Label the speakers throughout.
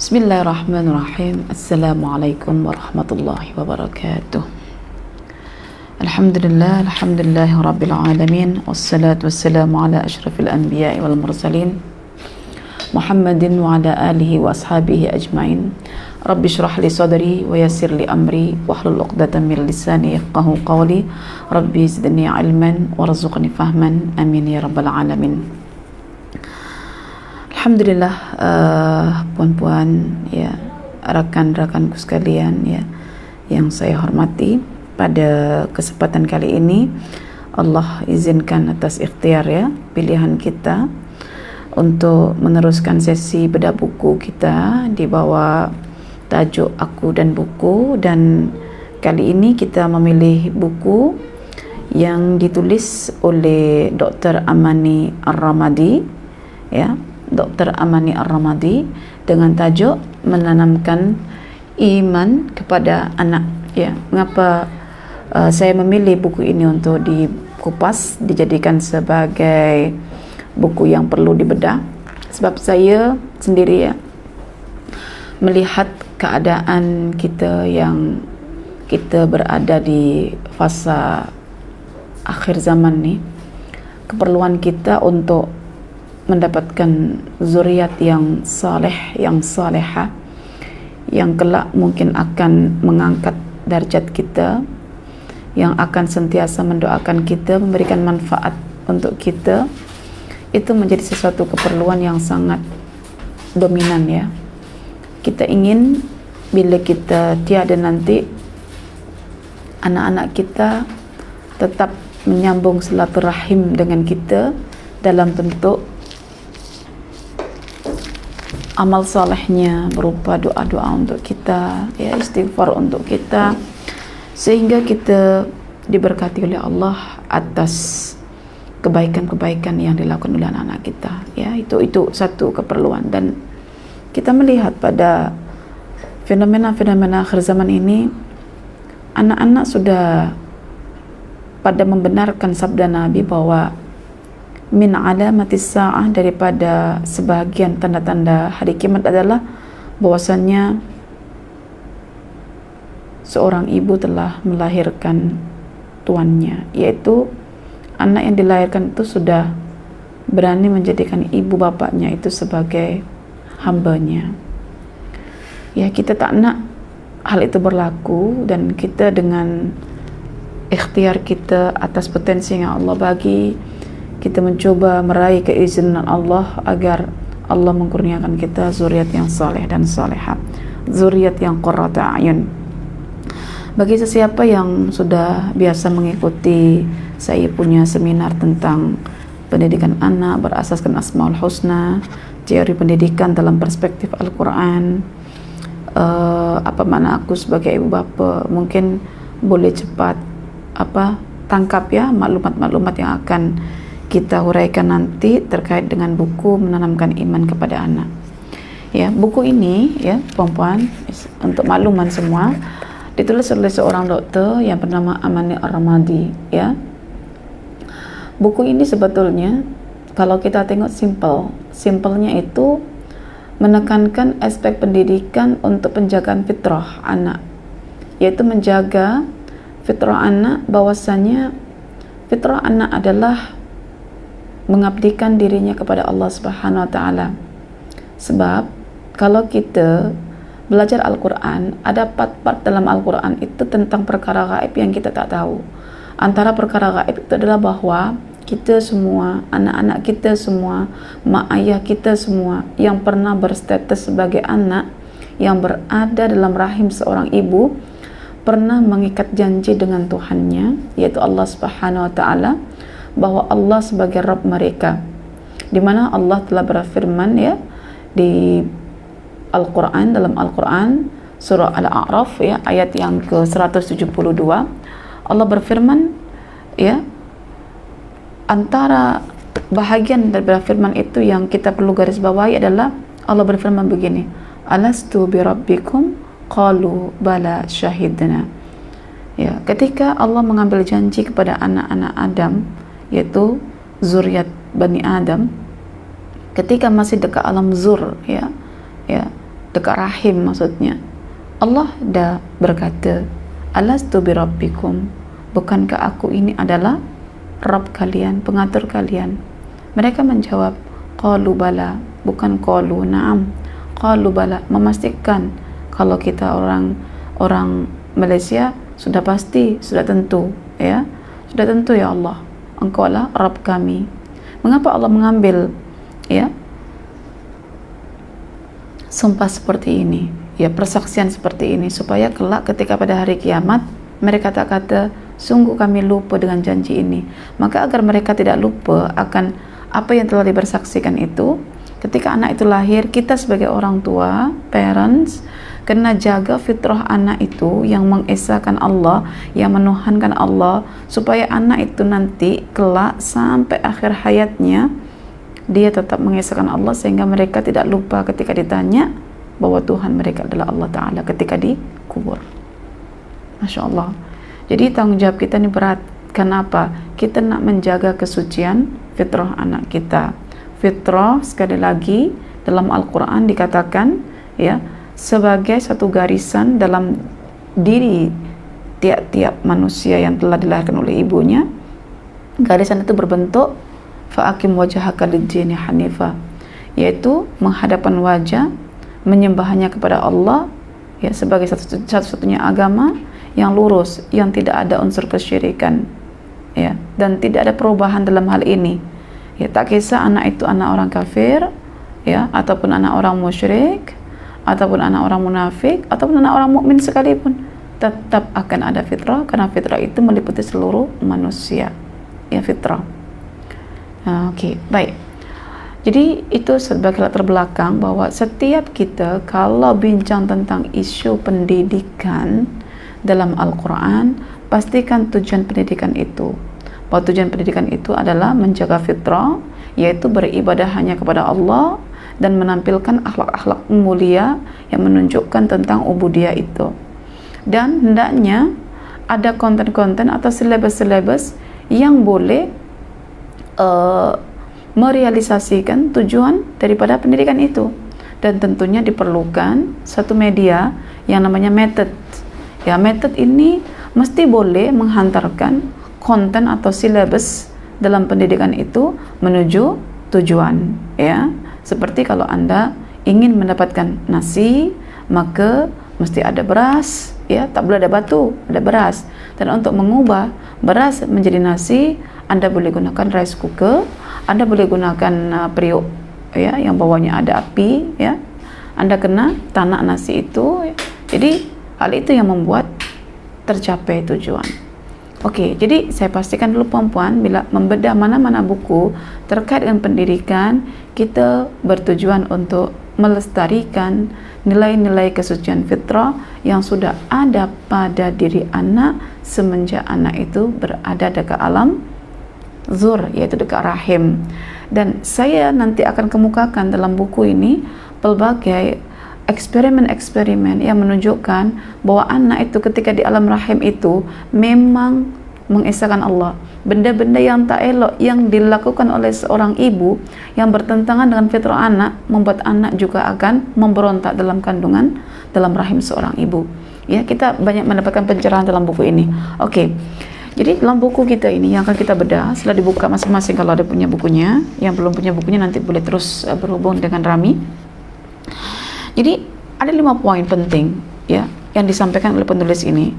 Speaker 1: Bismillahirrahmanirrahim. Assalamualaikum warahmatullahi wabarakatuh. Alhamdulillahi rabbil alamin. Wassalatu wassalamu ala asyrafil anbiya'i wal mursalin Muhammadin wa ala alihi wa ashabihi ajmain. Rabbi shrah li sadri wa yassir li amri wahlul 'uqdatam min lisani yafqahu qawli. Rabbi zidni ilman warzuqni fahman. Amin ya rabbal alamin. Alhamdulillah, puan-puan ya, rakan-rakanku sekalian ya, yang saya hormati, pada kesempatan kali ini Allah izinkan atas ikhtiar ya, pilihan kita untuk meneruskan sesi bedah buku kita di bawah tajuk Aku dan Buku. Dan kali ini kita memilih buku yang ditulis oleh Dr. Amani Ar-Ramadi ya, Dr. Amani Ar-Ramadi, dengan tajuk Menanamkan Iman kepada Anak ya. Mengapa saya memilih buku ini untuk dikupas, dijadikan sebagai buku yang perlu dibedah? Sebab saya sendiri ya, melihat keadaan kita yang kita berada di fasa akhir zaman ni, keperluan kita untuk mendapatkan zuriat yang saleh, yang salehah, yang kelak mungkin akan mengangkat darjat kita, yang akan sentiasa mendoakan kita, memberikan manfaat untuk kita. Itu menjadi sesuatu keperluan yang sangat dominan ya. Kita ingin bila kita tiada nanti, anak-anak kita tetap menyambung silaturahim dengan kita dalam bentuk amal salehnya, berupa doa-doa untuk kita ya, istighfar untuk kita, sehingga kita diberkati oleh Allah atas kebaikan-kebaikan yang dilakukan oleh anak-anak kita ya. Itu satu keperluan. Dan kita melihat pada fenomena-fenomena akhir zaman ini, anak-anak sudah pada membenarkan sabda Nabi bahwa min alamatis sa'ah, daripada sebahagian tanda-tanda hari kiamat adalah bahwasannya seorang ibu telah melahirkan tuannya, yaitu anak yang dilahirkan itu sudah berani menjadikan ibu bapaknya itu sebagai hambanya ya. Kita tak nak hal itu berlaku, dan kita dengan ikhtiar kita atas potensi yang Allah bagi, kita mencoba meraih keizinan Allah agar Allah mengkurniakan kita zuriat yang saleh dan salehah, zuriat yang qurrata a'yun. Bagi sesiapa yang sudah biasa mengikuti saya punya seminar tentang pendidikan anak berasaskan Asmaul Husna, teori pendidikan dalam perspektif Al-Quran, apa makna aku sebagai ibu bapa, mungkin boleh cepat tangkap ya maklumat-maklumat yang akan kita huraikan nanti terkait dengan buku Menanamkan Iman kepada Anak ya. Buku ini ya puan-puan, untuk makluman semua, ditulis oleh seorang doktor yang bernama Amani Ar-Ramadi ya. Buku ini sebetulnya kalau kita tengok simpelnya itu menekankan aspek pendidikan untuk penjagaan fitrah anak, yaitu menjaga fitrah anak, bahwasanya fitrah anak adalah mengabdikan dirinya kepada Allah Subhanahu wa taala. Sebab kalau kita belajar Al-Quran, ada part-part dalam Al-Quran itu tentang perkara gaib yang kita tak tahu. Antara perkara gaib itu adalah bahwa kita semua, anak-anak kita semua, mak ayah kita semua yang pernah berstatus sebagai anak yang berada dalam rahim seorang ibu, pernah mengikat janji dengan Tuhannya, yaitu Allah Subhanahu wa taala, bahwa Allah sebagai Rabb mereka, di mana Allah telah berfirman ya di Al-Quran, dalam Al-Quran surah Al-A'raf ya, ayat yang ke-172, Allah berfirman ya, antara bahagian dari firman itu yang kita perlu garis bawahi adalah Allah berfirman begini, alastu bi rabbikum qalu bala syahidna ya. Ketika Allah mengambil janji kepada anak-anak Adam, yaitu zuriat Bani Adam, ketika masih dekat alam zur ya, dekat rahim maksudnya. Allah dah berkata, alastu birabbikum, bukankah aku ini adalah Rabb kalian, pengatur kalian? Mereka menjawab, qalu bala, bukan qalu na'am, qalu bala, memastikan. Kalau kita orang Malaysia sudah pasti, sudah tentu, ya, sudah tentu ya Allah, Engkau lah Rabb kami. Mengapa Allah mengambil, ya, sumpah seperti ini, ya, persaksian seperti ini, supaya kelak ketika pada hari kiamat mereka tak kata, sungguh kami lupa dengan janji ini. Maka agar mereka tidak lupa akan apa yang telah dibersaksikan itu, ketika anak itu lahir, kita sebagai orang tua, parents, kena jaga fitrah anak itu yang mengesahkan Allah, yang menuhankan Allah, supaya anak itu nanti kelak sampai akhir hayatnya dia tetap mengesahkan Allah, sehingga mereka tidak lupa ketika ditanya bahwa Tuhan mereka adalah Allah Ta'ala ketika dikubur. Masya Allah. Jadi tanggung jawab kita ini berat. Kenapa? Kita nak menjaga kesucian fitrah anak kita. Fitrah, sekali lagi, dalam Al-Quran dikatakan, ya, sebagai satu garisan dalam diri tiap-tiap manusia yang telah dilahirkan oleh ibunya. Garisan itu berbentuk fa'akim wajhaka lid-dini hanifa, yaitu menghadapkan wajah, menyembahnya kepada Allah, ya, sebagai satu-satunya agama yang lurus, yang tidak ada unsur kesyirikan, ya, dan tidak ada perubahan dalam hal ini, ya. Tak kisah anak itu anak orang kafir, ya, ataupun anak orang musyrik, ataupun anak orang munafik, ataupun anak orang mukmin sekalipun, tetap akan ada fitrah, karena fitrah itu meliputi seluruh manusia, ya, fitrah. Oke, baik. Jadi itu sebagai latar belakang bahwa setiap kita kalau bincang tentang isu pendidikan dalam Al-Quran, pastikan tujuan pendidikan itu, bahwa tujuan pendidikan itu adalah menjaga fitrah, yaitu beribadah hanya kepada Allah dan menampilkan akhlak-akhlak mulia yang menunjukkan tentang ubudiyah itu. Dan hendaknya ada konten-konten atau silabus-silabus yang boleh merealisasikan tujuan daripada pendidikan itu. Dan tentunya diperlukan satu media yang namanya method. Ya, method ini mesti boleh menghantarkan konten atau silabus dalam pendidikan itu menuju tujuan, ya. Seperti kalau Anda ingin mendapatkan nasi, maka mesti ada beras, ya, tak boleh ada batu, ada beras. Dan untuk mengubah beras menjadi nasi, Anda boleh gunakan rice cooker, Anda boleh gunakan periuk, ya, yang bawahnya ada api, ya. Anda kena tanak nasi itu, ya. Jadi hal itu yang membuat tercapai tujuan. Oke, jadi saya pastikan dulu perempuan, bila membedah mana-mana buku terkait dengan pendidikan, kita bertujuan untuk melestarikan nilai-nilai kesucian fitrah yang sudah ada pada diri anak semenjak anak itu berada dekat alam zur, yaitu dekat rahim. Dan saya nanti akan kemukakan dalam buku ini pelbagai eksperimen-eksperimen yang menunjukkan bahwa anak itu ketika di alam rahim itu memang mengesahkan Allah. Benda-benda yang tak elok yang dilakukan oleh seorang ibu yang bertentangan dengan fitrah anak membuat anak juga akan memberontak dalam kandungan, dalam rahim seorang ibu. Ya, kita banyak mendapatkan pencerahan dalam buku ini. Oke. Jadi dalam buku kita ini yang akan kita bedah, setelah dibuka masing-masing kalau ada punya bukunya, yang belum punya bukunya nanti boleh terus berhubung dengan Rami. Jadi ada 5 poin penting, ya, yang disampaikan oleh penulis ini.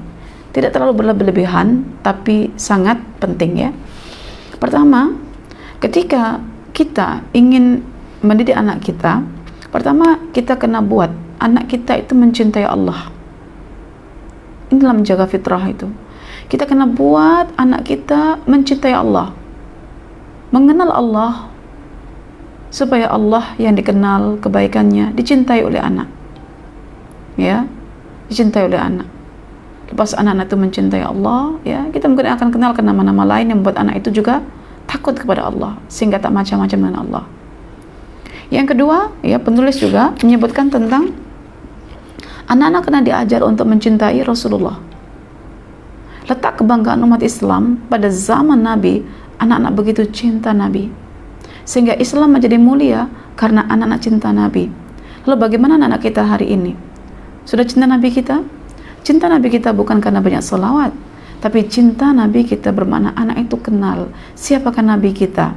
Speaker 1: Tidak terlalu berlebihan, tapi sangat penting, ya. Pertama, ketika kita ingin mendidik anak kita, pertama kita kena buat anak kita itu mencintai Allah. Inilah menjaga fitrah itu. Kita kena buat anak kita mencintai Allah, mengenal Allah, supaya Allah yang dikenal kebaikannya dicintai oleh anak, ya, dicintai oleh anak. Lepas anak-anak itu mencintai Allah, ya, kita mungkin akan kenalkan nama-nama lain yang membuat anak itu juga takut kepada Allah, sehingga tak macam-macam dengan Allah. Yang kedua, ya, penulis juga menyebutkan tentang anak-anak kena diajar untuk mencintai Rasulullah. Letak kebanggaan umat Islam pada zaman Nabi, anak-anak begitu cinta Nabi, sehingga Islam menjadi mulia karena anak-anak cinta Nabi. Lalu bagaimana anak-anak kita hari ini? Sudah cinta Nabi kita? Cinta Nabi kita bukan karena banyak selawat, tapi cinta Nabi kita bermakna anak itu kenal siapakah Nabi kita.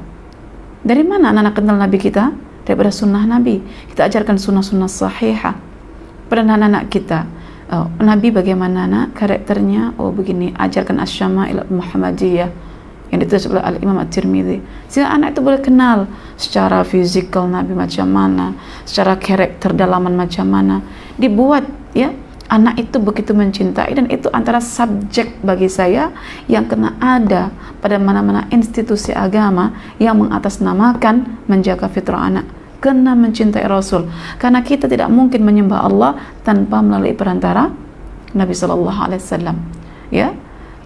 Speaker 1: Dari mana anak-anak kenal Nabi kita? Daripada sunnah Nabi. Kita ajarkan sunnah-sunnah sahihah pada anak-anak kita. Oh, Nabi bagaimana nak karakternya? Oh begini, ajarkan Asy-Syama'il Muhammadiyah yang ditulis oleh Al-Imam At-Tirmidzi, sehingga anak itu boleh kenal secara fisikal Nabi macam mana, secara karakter dalaman macam mana. Dibuat ya, anak itu begitu mencintai, dan itu antara subjek bagi saya yang kena ada pada mana-mana institusi agama yang mengatasnamakan menjaga fitrah anak. Kena mencintai Rasul, karena kita tidak mungkin menyembah Allah tanpa melalui perantara Nabi Sallallahu Alaihi Wasallam. Ya,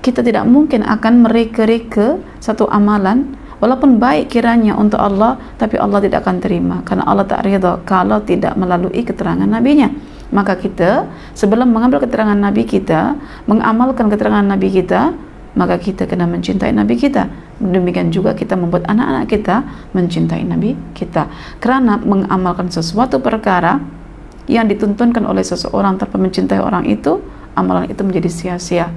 Speaker 1: kita tidak mungkin akan mereka-reka satu amalan walaupun baik kiranya untuk Allah, tapi Allah tidak akan terima karena Allah tak ridha kalau tidak melalui keterangan nabinya. Maka kita sebelum mengambil keterangan Nabi kita, mengamalkan keterangan Nabi kita, maka kita kena mencintai Nabi kita. Demikian juga kita membuat anak-anak kita mencintai Nabi kita, karena mengamalkan sesuatu perkara yang dituntunkan oleh seseorang tanpa mencintai orang itu, amalan itu menjadi sia-sia.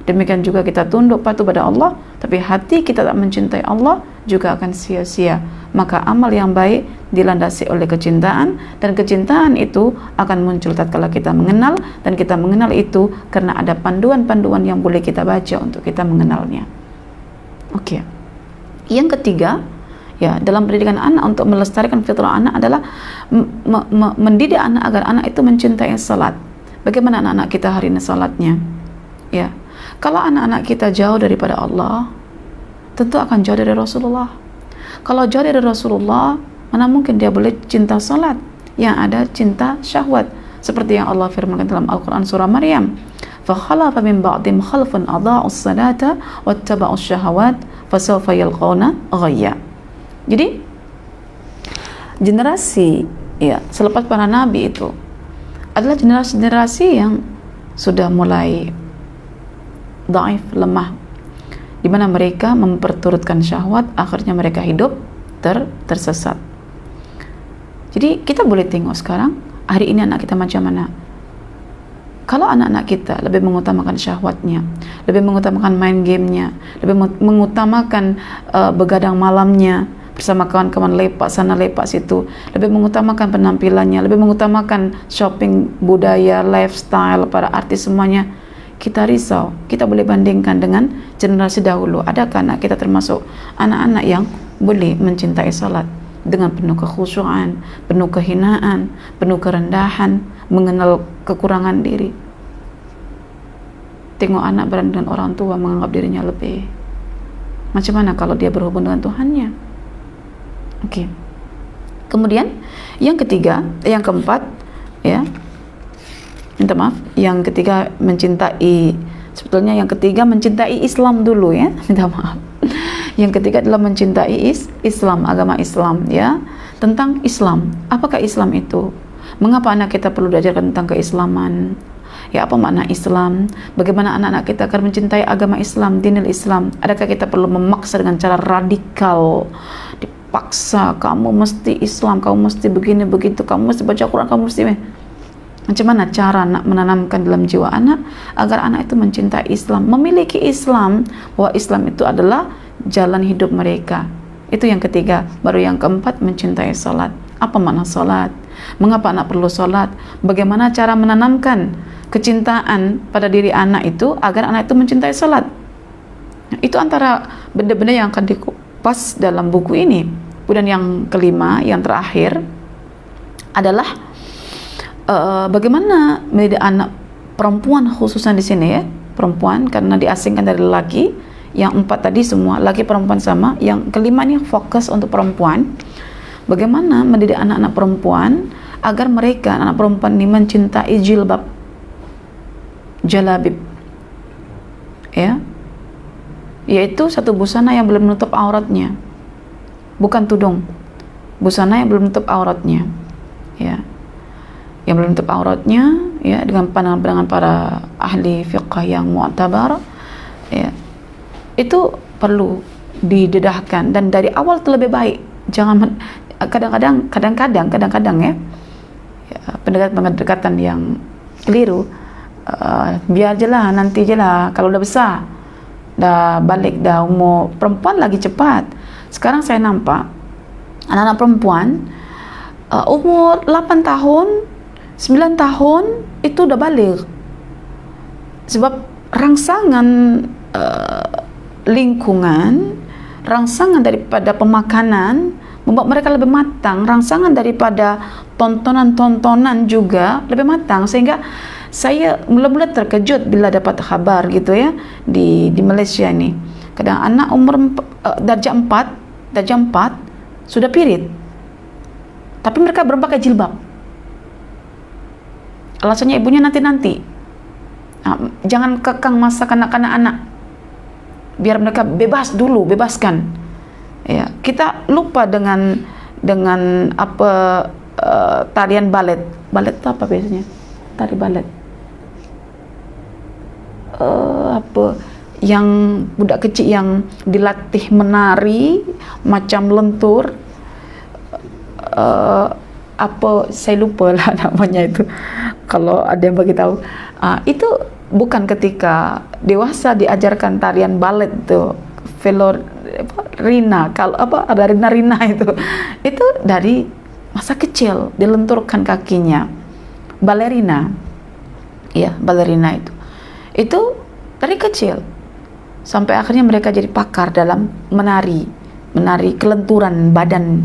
Speaker 1: Demikian juga kita tunduk patuh pada Allah, tapi hati kita tak mencintai Allah, juga akan sia-sia. Maka amal yang baik dilandasi oleh kecintaan, dan kecintaan itu akan muncul tatkala kita mengenal, dan kita mengenal itu karena ada panduan-panduan yang boleh kita baca untuk kita mengenalnya. Oke. Yang ketiga, ya, dalam pendidikan anak untuk melestarikan fitrah anak adalah mendidik anak agar anak itu mencintai salat. Bagaimana anak-anak kita hari ini salatnya? Ya. Kalau anak-anak kita jauh daripada Allah, tentu akan jauh dari Rasulullah. Kalau jauh dari Rasulullah, mana mungkin dia boleh cinta salat? Yang ada cinta syahwat, seperti yang Allah firmankan dalam Al-Quran surah Maryam. فَخَلَفَ مِنْ بَعْدِهِمْ خَلْفٌ أَضَاعُوا الصَّلَاةَ وَاتَّبَعُوا الشَّهَوَاتِ فَسَوْفَ يَلْقَوْنَ غَيًّا. Jadi generasi ya selepas para nabi itu adalah generasi yang sudah mulai dhaif, lemah, di mana mereka memperturutkan syahwat, akhirnya mereka hidup tersesat. Jadi kita boleh tengok sekarang hari ini anak kita macam mana. Kalau anak-anak kita lebih mengutamakan syahwatnya, lebih mengutamakan main gamenya, lebih mengutamakan begadang malamnya bersama kawan-kawan, lepak sana lepak situ, lebih mengutamakan penampilannya, lebih mengutamakan shopping, budaya, lifestyle para artis semuanya, kita risau. Kita boleh bandingkan dengan generasi dahulu. Adakah anak kita termasuk anak-anak yang boleh mencintai salat dengan penuh kekhusyuan, penuh kehinaan, penuh kerendahan, mengenal kekurangan diri? Tengok anak berani dengan orang tua, menganggap dirinya lebih. Macam mana kalau dia berhubung dengan Tuhannya? Oke. Kemudian yang ketiga, yang keempat, ya, minta maaf, yang ketiga mencintai, sebetulnya yang ketiga mencintai Islam dulu ya, minta maaf. Yang ketiga adalah mencintai Islam, agama Islam ya. Tentang Islam, apakah Islam itu? Mengapa anak kita perlu diajarkan tentang keislaman? Ya, apa makna Islam? Bagaimana anak-anak kita akan mencintai agama Islam, dinil Islam? Adakah kita perlu memaksa dengan cara radikal, dipaksa, kamu mesti Islam, kamu mesti begini begitu, kamu mesti baca Quran, kamu mesti... Macam mana cara nak menanamkan dalam jiwa anak agar anak itu mencintai Islam, memiliki Islam, bahwa Islam itu adalah jalan hidup mereka. Itu yang ketiga. Baru yang keempat, mencintai salat. Apa makna salat? Mengapa anak perlu salat? Bagaimana cara menanamkan kecintaan pada diri anak itu agar anak itu mencintai salat? Itu antara benda-benda yang akan dikupas dalam buku ini. Kemudian yang kelima, yang terakhir adalah bagaimana mendidik anak perempuan, khususnya di sini ya, perempuan karena diasingkan dari laki. Yang empat tadi semua laki perempuan sama, yang kelima ini fokus untuk perempuan. Bagaimana mendidik anak-anak perempuan agar mereka, anak perempuan ini, mencintai jilbab, jalabib ya, yaitu satu busana yang belum menutup auratnya, bukan tudung, busana yang belum menutup auratnya ya, yang belum menutup auratnya ya, dengan pandangan-pandangan para ahli fiqh yang mu'tabar ya. Itu perlu didedahkan, dan dari awal itu lebih baik. Jangan kadang-kadang ya, pendekatan yang keliru. Biar je lah, nanti je lah, kalau udah besar, dah balik, dah umur. Perempuan lagi cepat. Sekarang saya nampak anak-anak perempuan umur 8 tahun 9 tahun itu udah balik, sebab rangsangan lingkungan, rangsangan daripada pemakanan membuat mereka lebih matang, rangsangan daripada tontonan-tontonan juga lebih matang. Sehingga saya mula-mula terkejut bila dapat kabar gitu ya, di Malaysia ini kadang anak umur darjah 4 sudah pirit, tapi mereka berpakai jilbab. Alasannya ibunya nanti-nanti. Jangan kekang masa kanak-kanak anak, biar mereka bebas dulu, bebaskan. Ya, kita lupa dengan apa tarian balet. Balet itu apa biasanya? Tari balet. Apa yang budak kecil yang dilatih menari macam lentur, apa saya lupa lah namanya itu, kalau ada yang bagi tahu. Itu bukan ketika dewasa diajarkan tarian balet itu, Rina, kalau apa ada Rina itu dari masa kecil dilenturkan kakinya, balerina. Ya, balerina itu dari kecil sampai akhirnya mereka jadi pakar dalam menari kelenturan badan,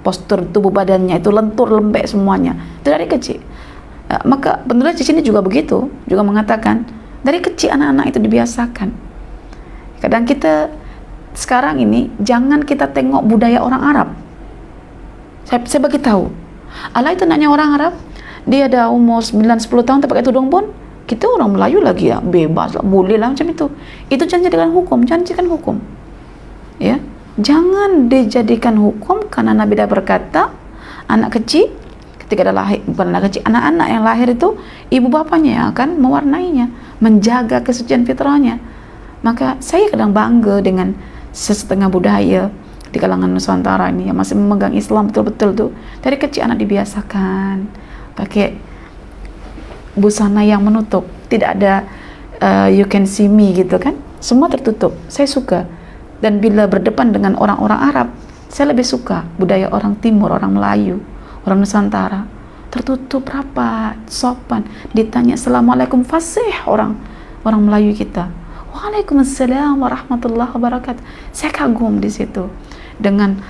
Speaker 1: postur tubuh badannya itu lentur, lembek semuanya, itu dari kecil. Maka penulis di sini juga begitu, juga mengatakan dari kecil anak-anak itu dibiasakan. Kadang kita sekarang ini jangan kita tengok budaya orang Arab. Saya bagi tahu, Allah itu nanya orang Arab, dia ada umur 9-10 tahun tak pakai tudung pun, kita orang Melayu lagi ya, bebas lah, boleh lah macam itu. Itu jangan jadikan hukum, ya. Jangan dijadikan hukum, karena Nabi dah berkata, anak kecil ketika dah lahir, bukan anak kecil, anak-anak yang lahir itu ibu bapanya yang akan mewarnainya, menjaga kesucian fitrahnya. Maka saya kadang bangga dengan setengah budaya di kalangan Nusantara ini yang masih memegang Islam betul-betul tuh. Dari kecil anak dibiasakan pakai busana yang menutup, tidak ada you can see me gitu kan, semua tertutup. Saya suka. Dan bila berdepan dengan orang-orang Arab, saya lebih suka budaya orang Timur, orang Melayu, orang Nusantara, tertutup, rapat, sopan. Ditanya assalamualaikum, fasih orang Melayu kita, waalaikumsalam warahmatullahi wabarakatuh. Saya kagum di situ dengan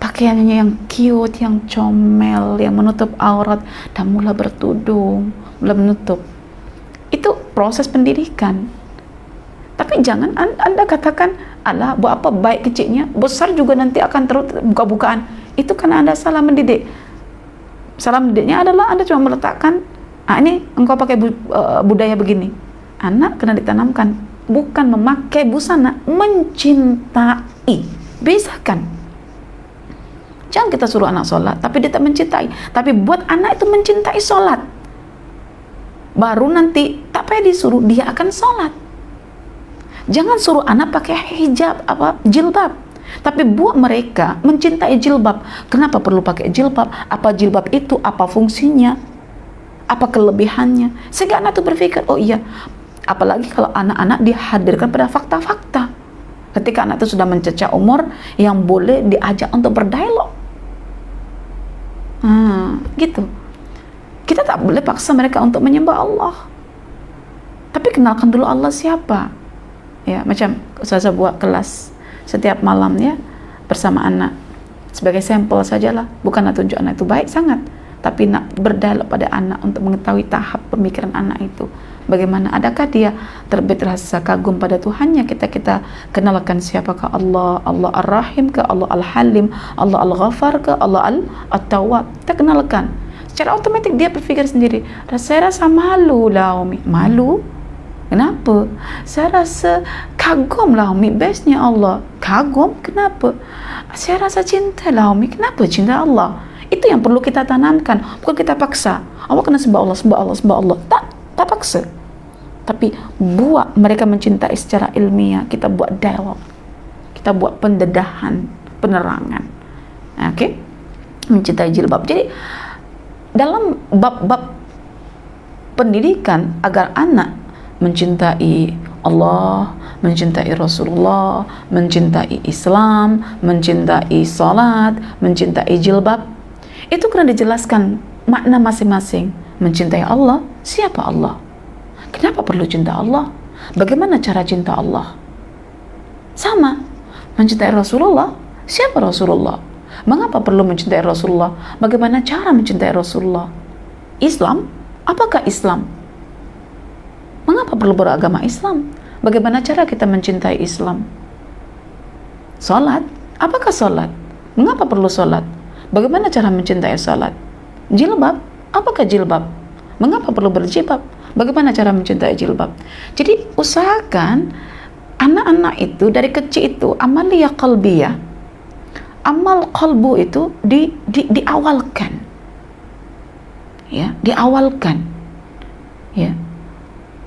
Speaker 1: pakaiannya yang cute, yang comel, yang menutup aurat, dan mula bertudung, mula menutup. Itu proses pendidikan. Tapi jangan anda katakan, alah buat apa baik kecilnya, besar juga nanti akan terus buka-bukaan. Itu karena anda salah mendidik. Salah mendidiknya adalah anda cuma meletakkan, ini engkau pakai budaya begini. Anak kena ditanamkan, bukan memakai busana, mencintai. Bezakan. Jangan kita suruh anak sholat, tapi dia tak mencintai. Tapi buat anak itu mencintai sholat. Baru nanti, tak payah disuruh, dia akan sholat. Jangan suruh anak pakai hijab, jilbab. Tapi buat mereka mencintai jilbab. Kenapa perlu pakai jilbab? Apa jilbab itu? Apa fungsinya? Apa kelebihannya? Sehingga anak itu berpikir, oh iya. Apalagi kalau anak-anak dihadirkan pada fakta-fakta. Ketika anak itu sudah mencecah umur yang boleh diajak untuk berdialog. Gitu. Kita tak boleh paksa mereka untuk menyembah Allah. Tapi kenalkan dulu Allah siapa. Ya, macam saya buat kelas setiap malam ya bersama anak. Sebagai sampel sajalah, bukan nak tunjuk anak itu baik sangat, tapi nak berdialog pada anak untuk mengetahui tahap pemikiran anak itu. Bagaimana, adakah dia terbit rasa kagum pada Tuhannya? Kita kenalkan siapakah Allah, Allah Ar-Rahim ke, Allah Al-Halim, Allah Al-Ghafar ke, Allah At-Tawwab. Kita kenalkan. Secara otomatik dia berpikir sendiri, saya rasa malu lah Umi. Malu? Kenapa? Saya rasa kagum lah Umi, bestnya Allah. Kagum? Kenapa? Saya rasa cinta lah Umi. Kenapa cinta Allah? Itu yang perlu kita tanamkan, bukan kita paksa. Awak kena sembah Allah, sembah Allah, sembah Allah. Tak paksa. Tapi buat mereka mencintai secara ilmiah. Kita buat dialog, kita buat pendedahan, penerangan. Oke? Mencintai jilbab. Jadi dalam bab-bab pendidikan agar anak mencintai Allah, mencintai Rasulullah, mencintai Islam, mencintai salat, mencintai jilbab, itu kena dijelaskan makna masing-masing. Mencintai Allah, siapa Allah? Kenapa perlu cinta Allah? Bagaimana cara cinta Allah? Sama. Mencintai Rasulullah, siapa Rasulullah? Mengapa perlu mencintai Rasulullah? Bagaimana cara mencintai Rasulullah? Islam, apakah Islam? Mengapa perlu beragama Islam? Bagaimana cara kita mencintai Islam? Salat, apakah salat? Mengapa perlu salat? Bagaimana cara mencintai salat? Jilbab, apakah jilbab? Mengapa perlu berjilbab? Bagaimana cara mencintai jilbab? Jadi usahakan anak-anak itu dari kecil itu amaliyah qalbiyah, amal qalbu itu diawalkan, ya, diawalkan, ya,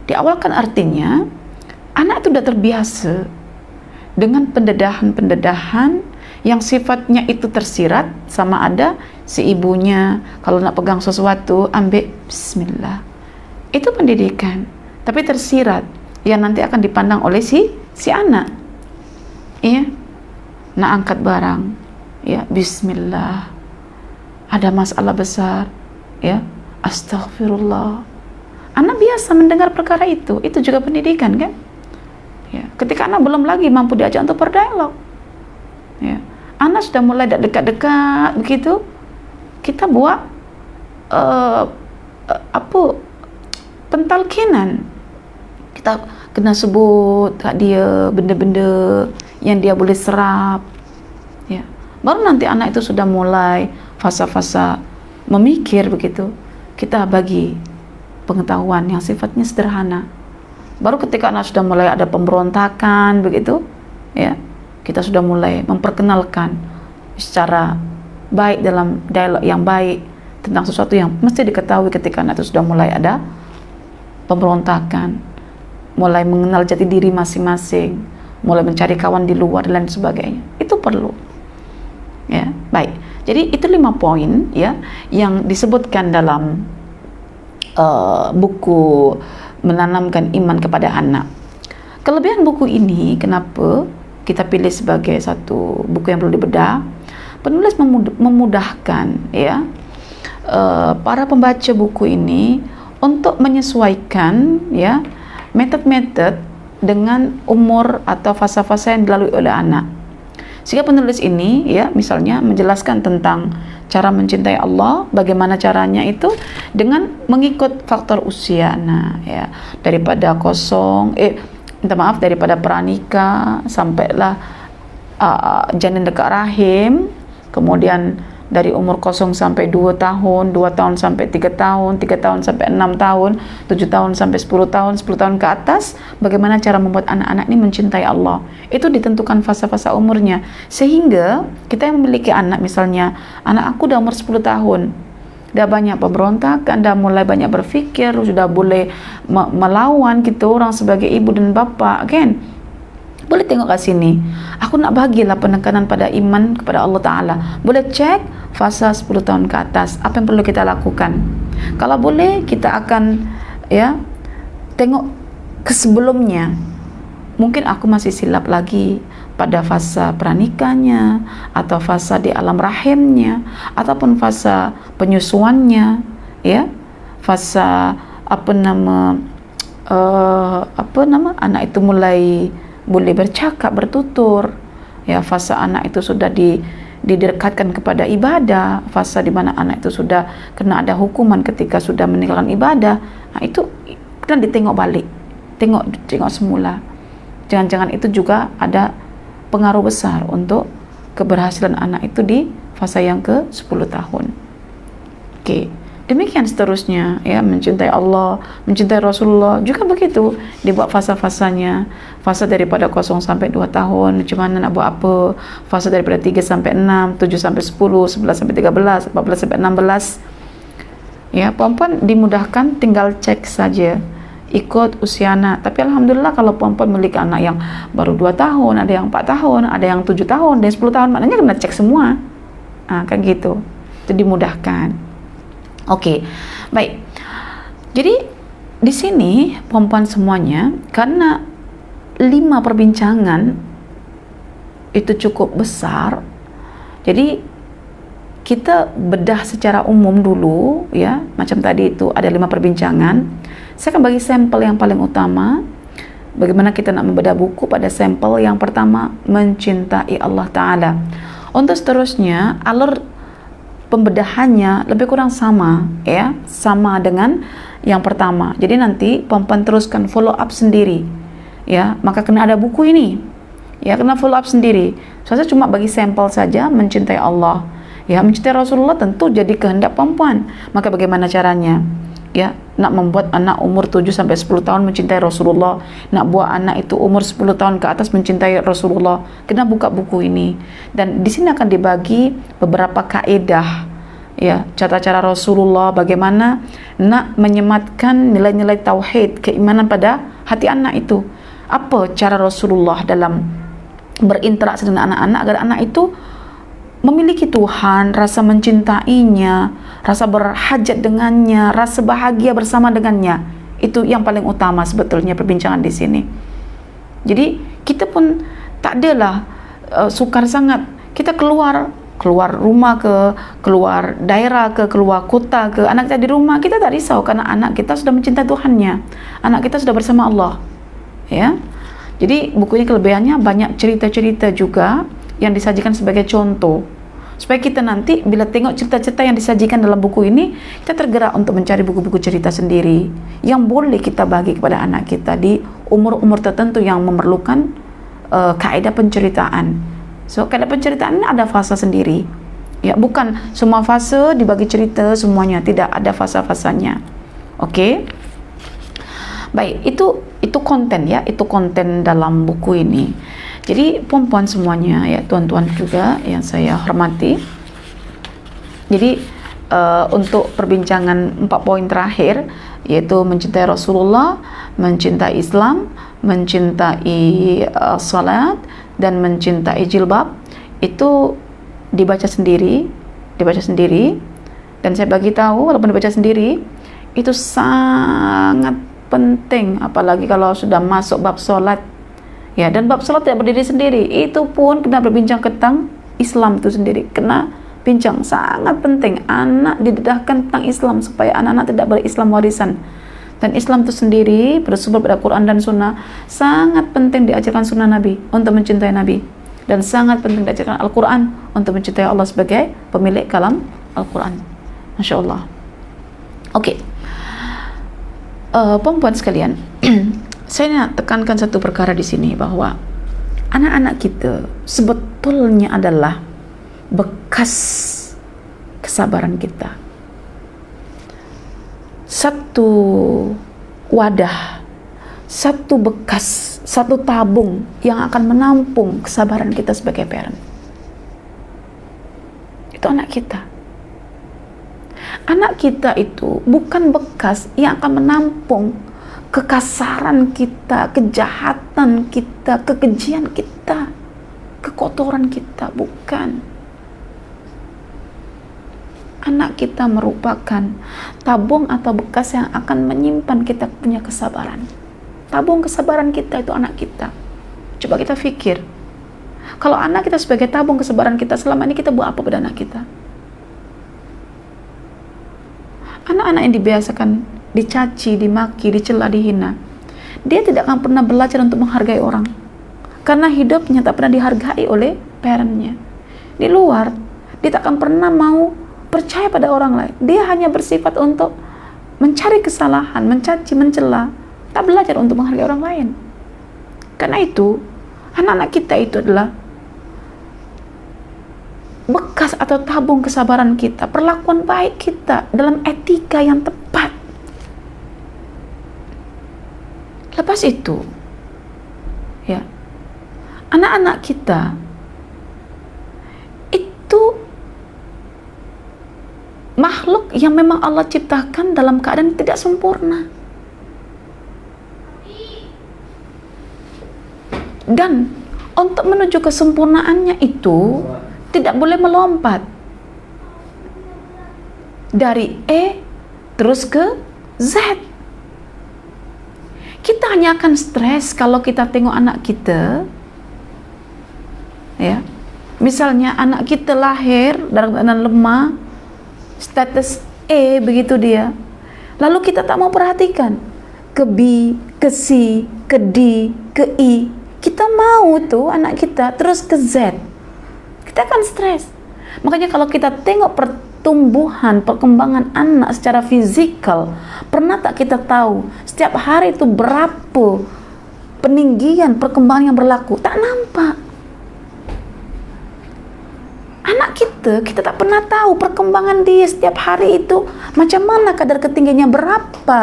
Speaker 1: diawalkan artinya anak itu sudah terbiasa dengan pendedahan yang sifatnya itu tersirat, sama ada si ibunya kalau nak pegang sesuatu ambil bismillah, itu pendidikan, tapi tersirat yang nanti akan dipandang oleh si anak, ya, nak angkat barang, ya, bismillah, ada masalah besar, ya, astaghfirullah. Anak biasa mendengar perkara itu juga pendidikan kan, ya. Ketika anak belum lagi mampu diajak untuk berdialog, ya, anak sudah mulai dekat-dekat begitu, kita buat pentalkinan, kita kena sebut kat dia benda-benda yang dia boleh serap, ya. Baru nanti anak itu sudah mulai fasa-fasa memikir begitu, kita bagi pengetahuan yang sifatnya sederhana. Baru ketika anak sudah mulai ada pemberontakan begitu, ya, kita sudah mulai memperkenalkan secara baik dalam dialog yang baik tentang sesuatu yang mesti diketahui ketika anak itu sudah mulai ada pemberontakan, mulai mengenal jati diri masing-masing, mulai mencari kawan di luar dan lain sebagainya. Itu perlu, ya. Baik, jadi itu 5 poin, ya, yang disebutkan dalam buku Menanamkan Iman Kepada Anak. Kelebihan buku ini, kenapa kita pilih sebagai satu buku yang perlu dibedah? Penulis memudahkan, ya, para pembaca buku ini untuk menyesuaikan, ya, metode-metode dengan umur atau fasa-fasa yang dilalui oleh anak. Sehingga penulis ini, ya, misalnya menjelaskan tentang cara mencintai Allah, bagaimana caranya itu dengan mengikut faktor usia. Nah, ya, daripada daripada pranikah sampailah janin dekat rahim, kemudian dari umur 0 sampai 2 tahun, 2 tahun sampai 3 tahun, 3 tahun sampai 6 tahun, 7 tahun sampai 10 tahun, 10 tahun ke atas, bagaimana cara membuat anak-anak ini mencintai Allah. Itu ditentukan fasa-fasa umurnya. Sehingga kita yang memiliki anak, misalnya anak aku udah umur 10 tahun, dah banyak pemberontakan, dah mulai banyak berpikir, sudah boleh melawan kita orang sebagai ibu dan bapa, kan? Boleh tengok kat sini, aku nak bagilah penekanan pada iman kepada Allah Ta'ala. Boleh cek fasa 10 tahun ke atas, apa yang perlu kita lakukan. Kalau boleh, kita akan, ya, tengok ke sebelumnya. Mungkin aku masih silap lagi pada fasa pranikahnya, atau fasa di alam rahimnya, ataupun fasa penyusuannya, ya, fasa anak itu mulai boleh bercakap, bertutur, ya, fasa anak itu sudah didekatkan kepada ibadah, fasa di mana anak itu sudah kena ada hukuman ketika sudah meninggalkan ibadah. Nah, itu kita ditengok balik, tengok semula. Jangan-jangan itu juga ada pengaruh besar untuk keberhasilan anak itu di fasa yang ke 10 tahun. Oke. Demikian seterusnya, ya, mencintai Allah, mencintai Rasulullah juga begitu, dibuat fasa-fasanya. Fasa daripada 0 sampai 2 tahun, macam mana nak buat apa. Fasa daripada 3 sampai 6, 7 sampai 10, 11 sampai 13, 14 sampai 16. Ya, perempuan dimudahkan, tinggal cek saja ikut usia anak. Tapi alhamdulillah kalau perempuan memiliki anak yang baru 2 tahun, ada yang 4 tahun, ada yang 7 tahun, dan 10 tahun, maknanya kena cek semua. Kan gitu. Itu dimudahkan. Oke, baik. Jadi di sini perempuan semuanya, karena 5 perbincangan itu cukup besar, jadi kita bedah secara umum dulu ya, macam tadi itu ada 5 perbincangan. Saya akan bagi sampel yang paling utama. Bagaimana kita nak membedah buku pada sampel yang pertama, mencintai Allah Ta'ala. Untuk seterusnya, alur pembedahannya lebih kurang sama ya, sama dengan yang pertama. Jadi nanti perempuan teruskan follow up sendiri ya, maka kena ada buku ini ya, kena follow up sendiri. Saya cuma bagi sampel saja. Mencintai Allah ya, mencintai Rasulullah tentu jadi kehendak perempuan. Maka bagaimana caranya ya, nak membuat anak umur 7 sampai 10 tahun mencintai Rasulullah, nak buat anak itu umur 10 tahun ke atas mencintai Rasulullah, kena buka buku ini. Dan di sini akan dibagi beberapa kaidah ya, cara-cara Rasulullah bagaimana nak menyematkan nilai-nilai tauhid, keimanan pada hati anak itu. Apa cara Rasulullah dalam berinteraksi dengan anak-anak agar anak itu memiliki Tuhan, rasa mencintainya, rasa berhajat dengannya, rasa bahagia bersama dengannya. Itu yang paling utama sebetulnya perbincangan di sini. Jadi kita pun tak adalah sukar sangat kita keluar rumah ke, keluar daerah ke, keluar kota ke, anak kita di rumah kita tak risau karena anak kita sudah mencintai Tuhannya, anak kita sudah bersama Allah ya. Jadi buku ini kelebihannya banyak cerita-cerita juga yang disajikan sebagai contoh, supaya kita nanti bila tengok cerita-cerita yang disajikan dalam buku ini, kita tergerak untuk mencari buku-buku cerita sendiri yang boleh kita bagi kepada anak kita di umur-umur tertentu yang memerlukan kaedah penceritaan. So kaedah penceritaan ini ada fasa sendiri ya, bukan semua fase dibagi cerita semuanya, tidak, ada fasa-fasanya. Oke. Baik, itu konten ya, itu konten dalam buku ini. Jadi perempuan semuanya ya, tuan-tuan juga yang saya hormati. Jadi untuk perbincangan 4 poin terakhir, yaitu mencintai Rasulullah, mencintai Islam, mencintai salat, dan mencintai jilbab, itu dibaca sendiri. Dan saya bagi tahu walaupun dibaca sendiri itu sangat penting, apalagi kalau sudah masuk bab salat. Ya, dan bab salat tidak berdiri sendiri, itu pun kena berbincang tentang Islam itu sendiri, kena bincang, sangat penting anak didedahkan tentang Islam supaya anak-anak tidak berislam warisan. Dan Islam itu sendiri bersumber pada Quran dan Sunnah, sangat penting diajarkan Sunnah Nabi untuk mencintai Nabi, dan sangat penting diajarkan Al-Quran untuk mencintai Allah sebagai pemilik kalam Al-Quran. Masya Allah. Oke. Perempuan sekalian, saya nak tekankan satu perkara di sini, bahwa anak-anak kita sebetulnya adalah bekas kesabaran kita. Satu wadah, satu bekas, satu tabung yang akan menampung kesabaran kita sebagai parent. Itu anak kita. Anak kita itu bukan bekas yang akan menampung kekasaran kita, kejahatan kita, kekejian kita, kekotoran kita, bukan. Anak kita merupakan tabung atau bekas yang akan menyimpan kita punya kesabaran. Tabung kesabaran kita itu anak kita. Coba kita pikir, kalau anak kita sebagai tabung kesabaran kita, selama ini kita buat apa pada anak kita? Anak-anak yang dibiasakan dicaci, dimaki, dicela, dihina, dia tidak akan pernah belajar untuk menghargai orang, karena hidupnya tak pernah dihargai oleh parentnya. Di luar, dia tak akan pernah mau percaya pada orang lain. Dia hanya bersifat untuk mencari kesalahan, mencaci, mencela, tak belajar untuk menghargai orang lain. Karena itu, anak-anak kita itu adalah bekas atau tabung kesabaran kita, perlakuan baik kita dalam etika yang tepat. Lepas itu, ya, anak-anak kita itu makhluk yang memang Allah ciptakan dalam keadaan tidak sempurna. Dan untuk menuju kesempurnaannya itu tidak boleh melompat. dari E terus ke Z. Kita hanya akan stres kalau kita tengok anak kita, ya. Misalnya anak kita lahir dalam keadaan lemah, status E begitu dia. Lalu kita tak mau perhatikan ke B, ke C, ke D, ke I. Kita mau tuh anak kita terus ke Z. Kita akan stres. Makanya kalau kita tengok pertumbuhan, perkembangan anak secara fisikal, pernah tak kita tahu setiap hari itu berapa peninggian perkembangan yang berlaku? Tak nampak. Anak kita tak pernah tahu perkembangan dia setiap hari itu macam mana, kadar ketinggiannya berapa,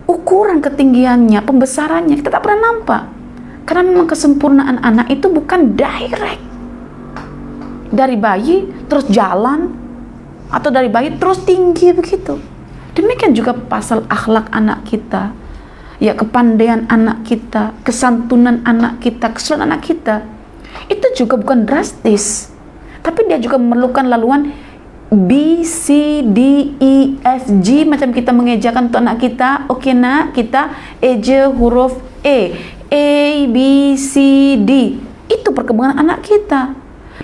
Speaker 1: ukuran ketinggiannya, pembesarannya, kita tak pernah nampak. Karena memang kesempurnaan anak itu bukan direct dari bayi terus jalan, atau dari bayi terus tinggi begitu. Demikian juga pasal akhlak anak kita, ya, kepandaian anak kita, kesantunan anak kita, keseluruhan anak kita. Itu juga bukan drastis, tapi dia juga memerlukan laluan B, C, D, E, F, G, macam kita mengejakan untuk anak kita. Oke nak, kita eja huruf E, A, B, C, D. Itu perkembangan anak kita.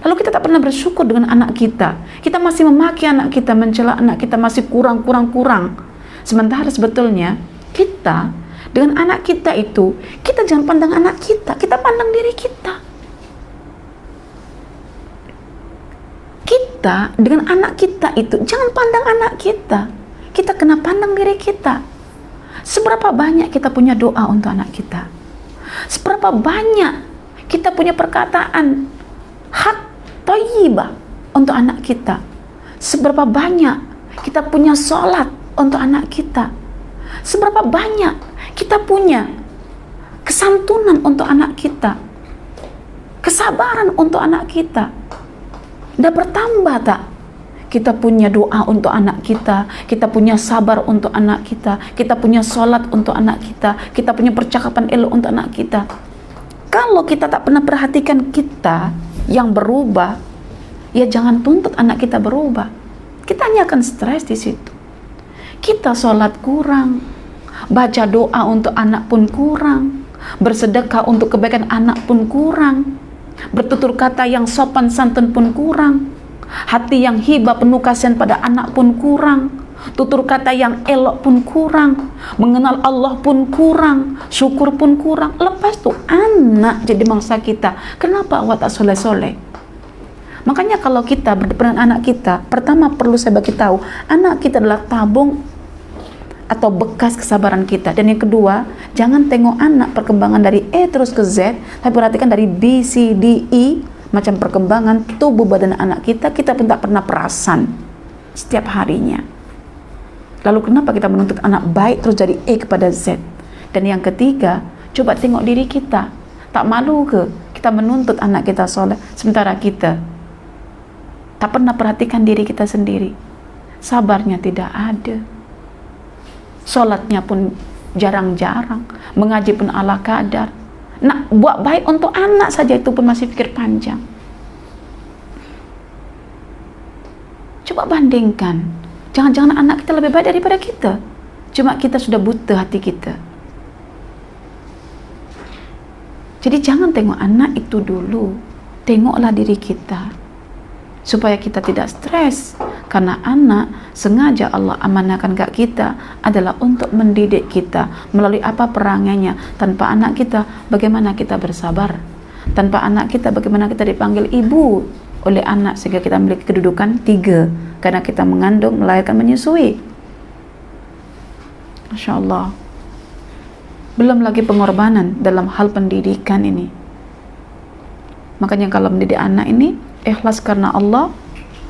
Speaker 1: Lalu kita tak pernah bersyukur dengan anak kita. Kita masih memaki anak kita, mencela anak kita, masih kurang. Sementara sebetulnya kita dengan anak kita itu, kita jangan pandang anak kita pandang diri kita. Kita dengan anak kita itu jangan pandang anak kita kena pandang diri kita. Seberapa banyak kita punya doa untuk anak kita, seberapa banyak kita punya perkataan hak thayyibah untuk anak kita, seberapa banyak kita punya sholat untuk anak kita, seberapa banyak kita punya kesantunan untuk anak kita, kesabaran untuk anak kita. Dah bertambah tak? Kita punya doa untuk anak kita punya sabar untuk anak kita punya sholat untuk anak kita punya percakapan elok untuk anak kita. Kalau kita tak pernah perhatikan kita yang berubah, ya jangan tuntut anak kita berubah. Kita hanya akan stres di situ. Kita sholat kurang, baca doa untuk anak pun kurang, bersedekah untuk kebaikan anak pun kurang, bertutur kata yang sopan santun pun kurang, hati yang hibah penuh kasihan pada anak pun kurang, tutur kata yang elok pun kurang, mengenal Allah pun kurang, syukur pun kurang. Lepas tu anak jadi mangsa kita. Kenapa awak tak soleh-soleh? Makanya kalau kita berdepan anak kita, pertama perlu saya bagi tahu, anak kita adalah tabung atau bekas kesabaran kita. Dan yang kedua, jangan tengok anak perkembangan dari E terus ke Z, tapi perhatikan dari B, C, D, E, macam perkembangan tubuh badan anak kita pun tak pernah perasan setiap harinya. Lalu kenapa kita menuntut anak baik terus dari E kepada Z? Dan yang ketiga, coba tengok diri kita. Tak malu ke kita menuntut anak kita soleh, sementara kita tak pernah perhatikan diri kita sendiri? Sabarnya tidak ada, sholatnya pun jarang-jarang, mengaji pun ala kadar. Nak buat baik untuk anak saja itu pun masih pikir panjang. Coba bandingkan, jangan-jangan anak kita lebih baik daripada kita, cuma kita sudah buta hati kita. Jadi jangan tengok anak itu dulu, tengoklah diri kita, supaya kita tidak stres. Karena anak sengaja Allah amanahkan ke kita adalah untuk mendidik kita melalui apa perangainya. Tanpa anak kita, bagaimana kita bersabar? Tanpa anak kita, bagaimana kita dipanggil ibu oleh anak sehingga kita memiliki kedudukan 3, karena kita mengandung, melahirkan, menyusui. Masya Allah. Belum lagi pengorbanan dalam hal pendidikan ini. Makanya kalau mendidik anak ini ikhlas karena Allah.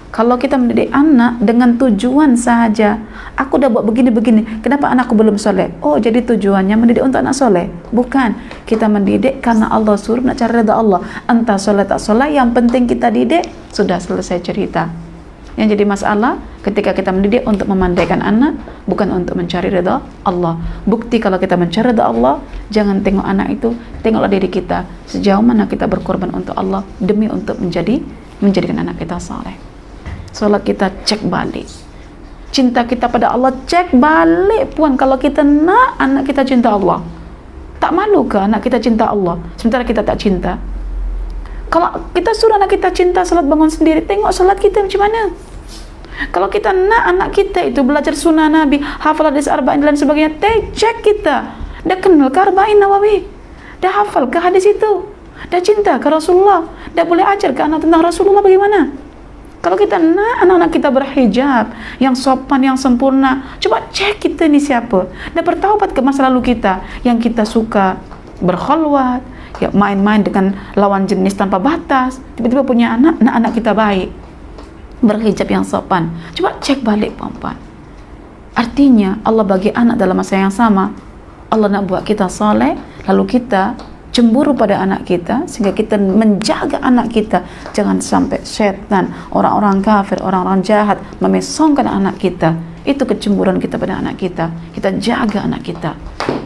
Speaker 1: Kalau kita mendidik anak dengan tujuan saja, aku udah buat begini-begini, kenapa anakku belum soleh? Oh, jadi tujuannya mendidik untuk anak soleh? Bukan, kita mendidik karena Allah suruh, nak cari reda Allah. Entah soleh tak soleh, yang penting kita didik, sudah selesai cerita. Yang jadi masalah ketika kita mendidik untuk memandaikan anak, bukan untuk mencari reda Allah. Bukti kalau kita mencari reda Allah, jangan tengok anak itu, tengoklah diri kita, sejauh mana kita berkorban untuk Allah demi untuk menjadikan anak kita saleh. Salat kita cek balik. Cinta kita pada Allah cek balik puan. Kalau kita nak anak kita cinta Allah, tak malu ke anak kita cinta Allah sementara kita tak cinta? Kalau kita suruh anak kita cinta salat bangun sendiri, tengok salat kita macam mana. Kalau kita nak anak kita itu belajar sunnah Nabi, hafal hadis arba'in dan sebagainya, cek kita dah kenal ke arba'in Nawawi, dah hafal ke hadis itu, dah cinta ke Rasulullah, dah boleh ajar ke anak tentang Rasulullah bagaimana. Kalau kita nak anak-anak kita berhijab yang sopan, yang sempurna, coba cek kita ni siapa, dah bertaubat ke masa lalu kita yang kita suka berkhalwat, ya main-main dengan lawan jenis tanpa batas, tiba-tiba punya anak kita baik, berhijab yang sopan. Coba cek balik puan-puan. Artinya Allah bagi anak dalam masa yang sama. Allah nak buat kita soleh, lalu kita cemburu pada anak kita sehingga kita menjaga anak kita jangan sampai setan, orang-orang kafir, orang-orang jahat memesongkan anak kita. Itu kecemburuan kita pada anak kita. Kita jaga anak kita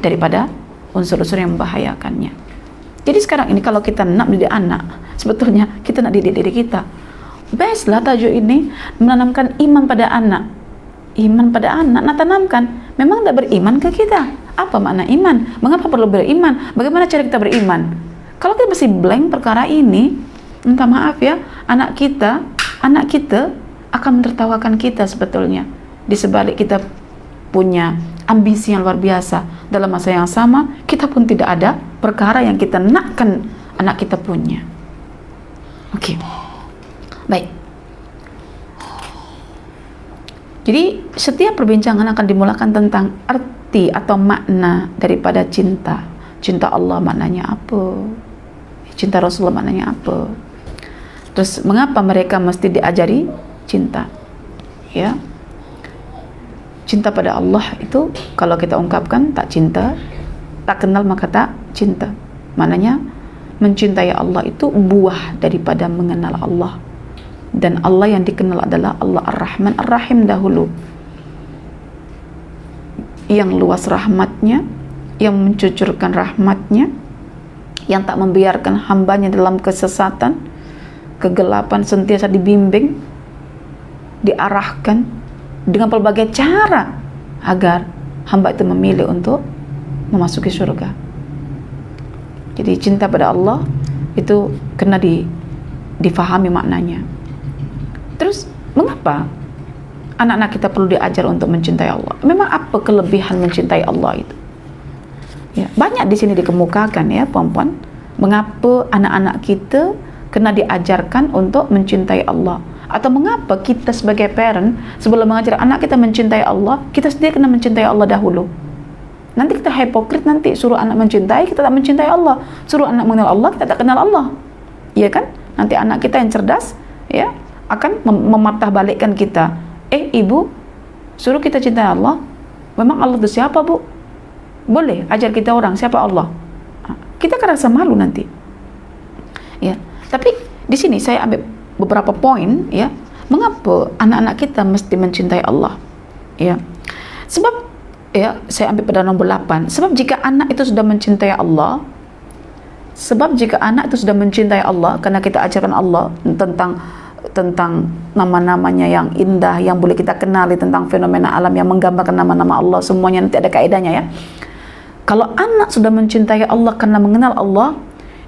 Speaker 1: daripada unsur-unsur yang membahayakannya. Jadi sekarang ini kalau kita nak mendidik anak, sebetulnya kita nak didik diri kita. Best lah tajuk ini, menanamkan iman pada anak. Iman pada anak, nak tanamkan. Memang tak beriman ke kita? Apa makna iman? Mengapa perlu beriman? Bagaimana cara kita beriman? Kalau kita masih blank perkara ini, minta maaf ya, anak kita akan menertawakan kita sebetulnya. Di sebalik kita punya ambisi yang luar biasa, dalam masa yang sama kita pun tidak ada perkara yang kita nakkan anak kita punya. Oke. Baik. Jadi setiap perbincangan akan dimulakan tentang arti atau makna daripada cinta. Cinta Allah maknanya apa? Cinta Rasulullah maknanya apa? Terus mengapa mereka mesti diajari cinta? Ya. Cinta pada Allah itu kalau kita ungkapkan tak cinta, tak kenal maka tak cinta. Maknanya mencintai Allah itu buah daripada mengenal Allah. Dan Allah yang dikenal adalah Allah Ar-Rahman Ar-Rahim dahulu, yang luas rahmatnya, yang mencucurkan rahmatnya, yang tak membiarkan hambanya dalam kesesatan, kegelapan, sentiasa dibimbing, diarahkan dengan berbagai cara agar hamba itu memilih untuk memasuki surga. Jadi cinta pada Allah itu kena difahami maknanya. Terus mengapa anak-anak kita perlu diajar untuk mencintai Allah? Memang apa kelebihan mencintai Allah itu? Ya, banyak di sini dikemukakan ya, puan-puan. Mengapa anak-anak kita kena diajarkan untuk mencintai Allah? Atau mengapa kita sebagai parent sebelum mengajar anak kita mencintai Allah, kita sendiri kena mencintai Allah dahulu? Nanti kita hipokrit, nanti suruh anak mencintai, kita tak mencintai Allah. Suruh anak mengenal Allah, kita tak kenal Allah. Iya kan? Nanti anak kita yang cerdas ya akan mematah balikkan kita. Ibu suruh kita cintai Allah, memang Allah itu siapa bu? Boleh ajar kita orang siapa Allah? Kita akan rasa malu nanti ya. Tapi di sini saya ambil beberapa poin ya, mengapa anak-anak kita mesti mencintai Allah ya. Sebab ya, saya ambil pada nombor 8. Sebab jika anak itu sudah mencintai Allah, karena kita ajarkan Allah tentang nama-namanya yang indah yang boleh kita kenali, tentang fenomena alam yang menggambarkan nama-nama Allah, semuanya nanti ada kaedahnya ya. Kalau anak sudah mencintai Allah karena mengenal Allah,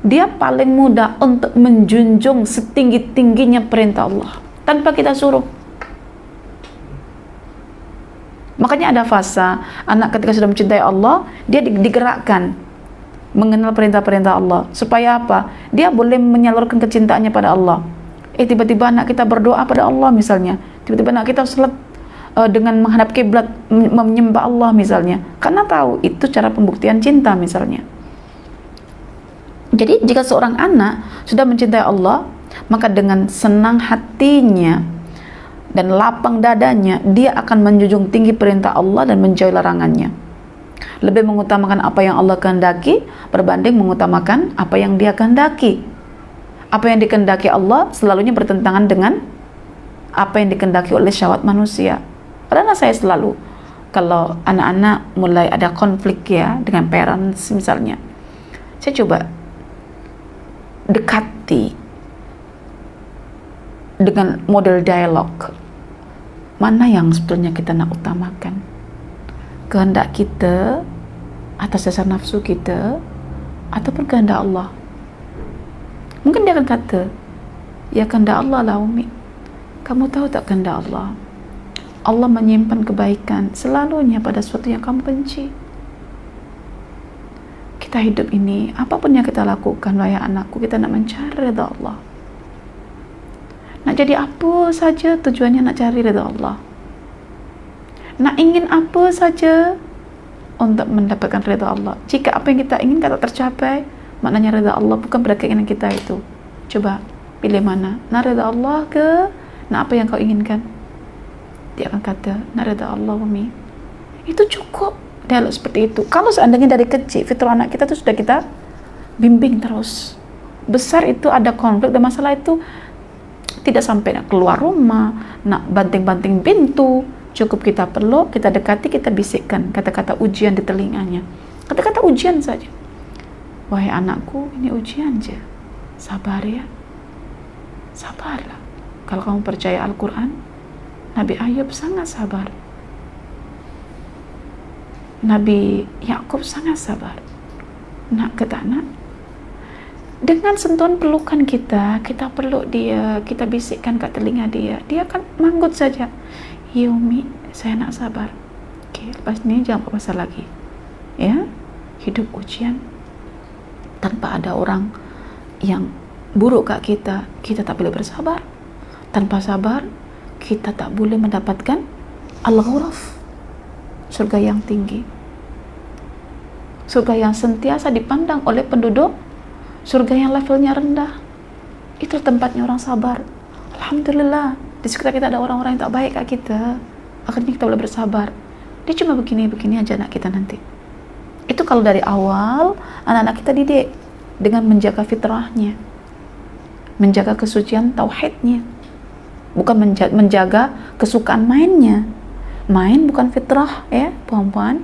Speaker 1: dia paling mudah untuk menjunjung setinggi-tingginya perintah Allah tanpa kita suruh. Makanya ada fase anak ketika sudah mencintai Allah, dia digerakkan mengenal perintah-perintah Allah. Supaya apa? Dia boleh menyalurkan kecintaannya pada Allah. Tiba-tiba anak kita berdoa pada Allah misalnya, tiba-tiba anak kita salat dengan menghadap kiblat, menyembah Allah misalnya, karena tahu itu cara pembuktian cinta misalnya. Jadi jika seorang anak sudah mencintai Allah, maka dengan senang hatinya dan lapang dadanya dia akan menjunjung tinggi perintah Allah dan menjauhi larangannya. Lebih mengutamakan apa yang Allah kehendaki berbanding mengutamakan apa yang dia kehendaki. Apa yang dikehendaki Allah selalunya bertentangan dengan apa yang dikehendaki oleh syahwat manusia. Karena saya selalu, kalau anak-anak mulai ada konflik ya dengan parents misalnya, saya coba dekati dengan model dialog, mana yang sebetulnya kita nak utamakan? Kehendak kita atas dasar nafsu kita ataupun kehendak Allah? Mungkin dia akan kata, ya kehendak Allah lah Umi. Kamu tahu tak kehendak Allah? Allah menyimpan kebaikan selalunya pada sesuatu yang kamu benci. Kita hidup ini, apapun yang kita lakukan, wahai anakku, kita nak mencari redha Allah. Nak jadi apa saja tujuannya nak cari redha Allah. Nak ingin apa saja untuk mendapatkan redha Allah. Jika apa yang kita inginkan tak tercapai, maknanya redha Allah bukan pada keinginan kita itu. Coba pilih mana, nak redha Allah ke nak apa yang kau inginkan? Dia akan kata, nak redha Allah Umi. Itu cukup dialog seperti itu. Kalau seandainya dari kecil fitrah anak kita itu sudah kita bimbing terus, besar itu ada konflik dan masalah itu tidak sampai nak keluar rumah, nak banting-banting pintu, cukup kita peluk, kita dekati, kita bisikkan kata-kata ujian di telinganya, kata-kata ujian saja. Wahai anakku, ini ujian je, sabar ya, sabarlah. Kalau kamu percaya Al-Quran, Nabi Ayub sangat sabar, Nabi Yakub sangat sabar. Nak ke tak nak? Dengan sentuhan pelukan kita peluk dia, kita bisikkan kat telinga dia, dia akan manggut saja. Ya Umi, saya nak sabar. Okey, lepas ni jangan buat pasal lagi. Ya, hidup ujian. Tanpa ada orang yang buruk kat kita, kita tak boleh bersabar. Tanpa sabar, kita tak boleh mendapatkan al-ghuraf, surga yang tinggi, surga yang sentiasa dipandang oleh penduduk, surga yang levelnya rendah. Itu tempatnya orang sabar. Alhamdulillah, di sekitar kita ada orang-orang yang tak baik kat kita, akhirnya kita boleh bersabar. Dia cuma begini-begini aja anak kita nanti. Itu kalau dari awal anak-anak kita didik dengan menjaga fitrahnya, menjaga kesucian tauhidnya, bukan menjaga kesukaan mainnya. Main bukan fitrah ya puan-puan.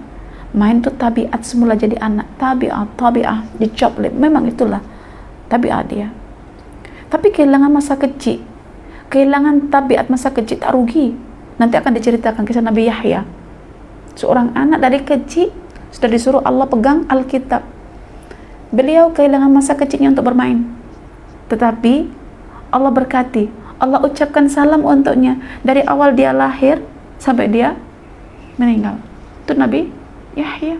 Speaker 1: Main itu tabiat semula jadi anak, tabiat dicop. Memang itulah tabiat dia. Tapi kehilangan masa kecil, kehilangan tabiat masa kecil tak rugi. Nanti akan diceritakan kisah Nabi Yahya, seorang anak dari kecil sudah disuruh Allah pegang Alkitab. Beliau kehilangan masa kecilnya untuk bermain, tetapi Allah berkati, Allah ucapkan salam untuknya dari awal dia lahir sampai dia meninggal. Itu Nabi Yahya.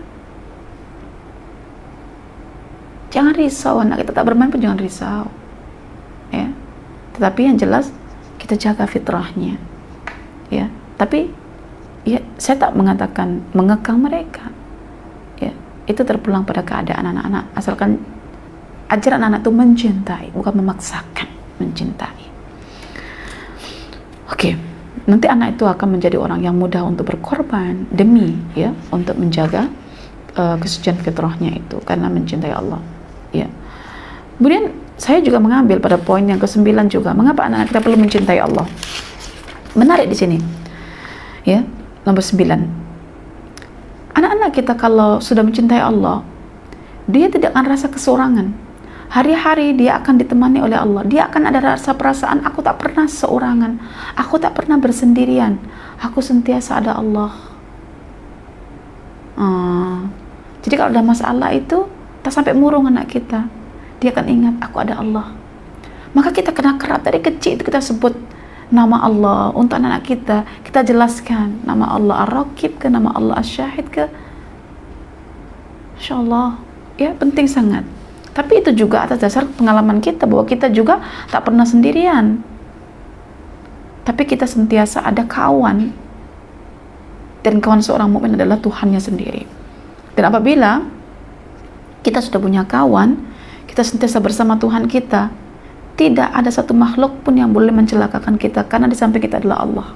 Speaker 1: Jangan risau, anak kita tak bermain pun jangan risau ya. Tetapi yang jelas kita jaga fitrahnya ya. Tapi ya, saya tak mengatakan mengekang mereka ya. Itu terpulang pada keadaan anak-anak, asalkan ajaran anak itu mencintai, bukan memaksakan mencintai. Oke. Nanti anak itu akan menjadi orang yang mudah untuk berkorban demi ya, untuk menjaga kesucian fitrahnya itu karena mencintai Allah ya. Kemudian saya juga mengambil pada poin yang ke-9 juga, mengapa anak-anak kita perlu mencintai Allah. Menarik di sini ya, nomor 9. Anak-anak kita kalau sudah mencintai Allah, dia tidak akan rasa keseorangan. Hari-hari dia akan ditemani oleh Allah. Dia akan ada rasa perasaan, aku tak pernah seorangan, aku tak pernah bersendirian, aku sentiasa ada Allah. Jadi kalau ada masalah itu tak sampai murung anak kita, dia akan ingat aku ada Allah. Maka kita kena kerap dari kecil itu kita sebut nama Allah untuk anak-anak kita. Kita jelaskan nama Allah Ar-Raqib ke, nama Allah Asy-Syahid ke. InsyaAllah ya, penting sangat. Tapi itu juga atas dasar pengalaman kita bahwa kita juga tak pernah sendirian, tapi kita sentiasa ada kawan, dan kawan seorang mukmin adalah Tuhannya sendiri. Dan apabila kita sudah punya kawan, kita sentiasa bersama Tuhan kita, tidak ada satu makhluk pun yang boleh mencelakakan kita, karena di samping kita adalah Allah.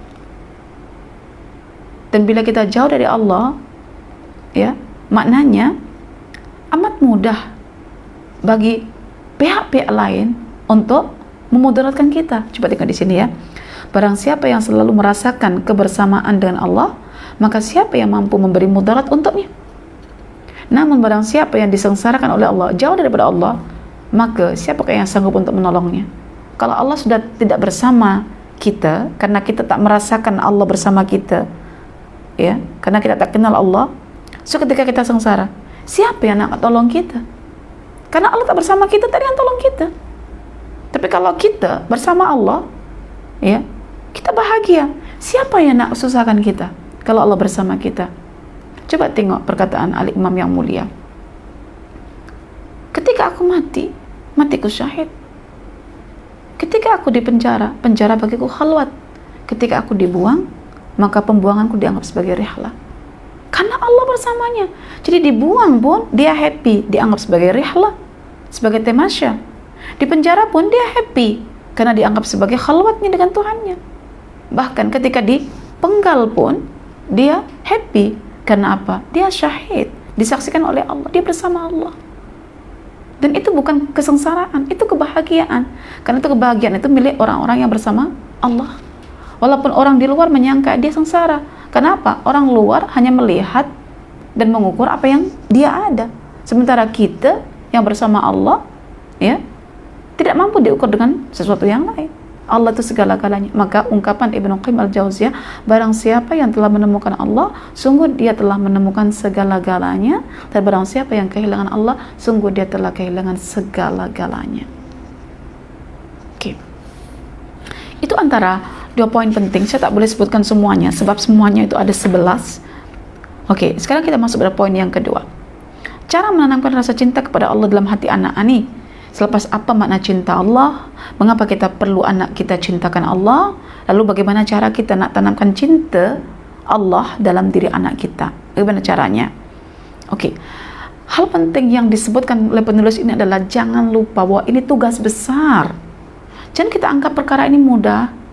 Speaker 1: Dan bila kita jauh dari Allah ya, maknanya amat mudah bagi pihak-pihak lain untuk memudaratkan kita. Coba tengok di sini ya. Barang siapa yang selalu merasakan kebersamaan dengan Allah, maka siapa yang mampu memberi mudarat untuknya? Namun barang siapa yang disengsarakan oleh Allah, jauh daripada Allah, maka siapakah yang sanggup untuk menolongnya? Kalau Allah sudah tidak bersama kita, karena kita tak merasakan Allah bersama kita, ya, karena kita tak kenal Allah, so ketika kita sengsara, siapa yang nak tolong kita? Karena Allah tak bersama kita, tadi yang tolong kita. Tapi kalau kita bersama Allah, ya, kita bahagia. Siapa yang nak susahkan kita kalau Allah bersama kita? Coba tengok perkataan Al-Imam yang mulia. Ketika aku mati, matiku syahid. Ketika aku di penjara, penjara bagiku khalwat. Ketika aku dibuang, maka pembuanganku dianggap sebagai rihlah. Karena Allah bersamanya. Jadi dibuang pun dia happy, dianggap sebagai rihlah, sebagai tamasya. Di penjara pun dia happy karena dianggap sebagai khalwatnya dengan Tuhannya. Bahkan ketika dipenggal pun dia happy karena apa? Dia syahid, disaksikan oleh Allah, dia bersama Allah. Dan itu bukan kesengsaraan, itu kebahagiaan. Karena itu kebahagiaan itu milik orang-orang yang bersama Allah. Walaupun orang di luar menyangka dia sengsara. Kenapa? Orang luar hanya melihat dan mengukur apa yang dia ada. Sementara kita yang bersama Allah, ya, tidak mampu diukur dengan sesuatu yang lain. Allah itu segala-galanya. Maka ungkapan Ibnu Qayyim al-Jauziyah, barang siapa yang telah menemukan Allah, sungguh dia telah menemukan segala-galanya. Dan barang siapa yang kehilangan Allah, sungguh dia telah kehilangan segala-galanya. Oke. Itu antara dua poin penting. Saya tak boleh sebutkan semuanya, sebab semuanya itu ada 11. Oke, sekarang kita masuk pada poin yang kedua. Cara menanamkan rasa cinta kepada Allah dalam hati anak ini. Selepas apa makna cinta Allah? Mengapa kita perlu anak kita cintakan Allah? Lalu bagaimana cara kita nak tanamkan cinta Allah dalam diri anak kita? Bagaimana caranya? Oke. Hal penting yang disebutkan oleh penulis ini adalah jangan lupa bahwa ini tugas besar. Jangan kita anggap perkara ini mudah.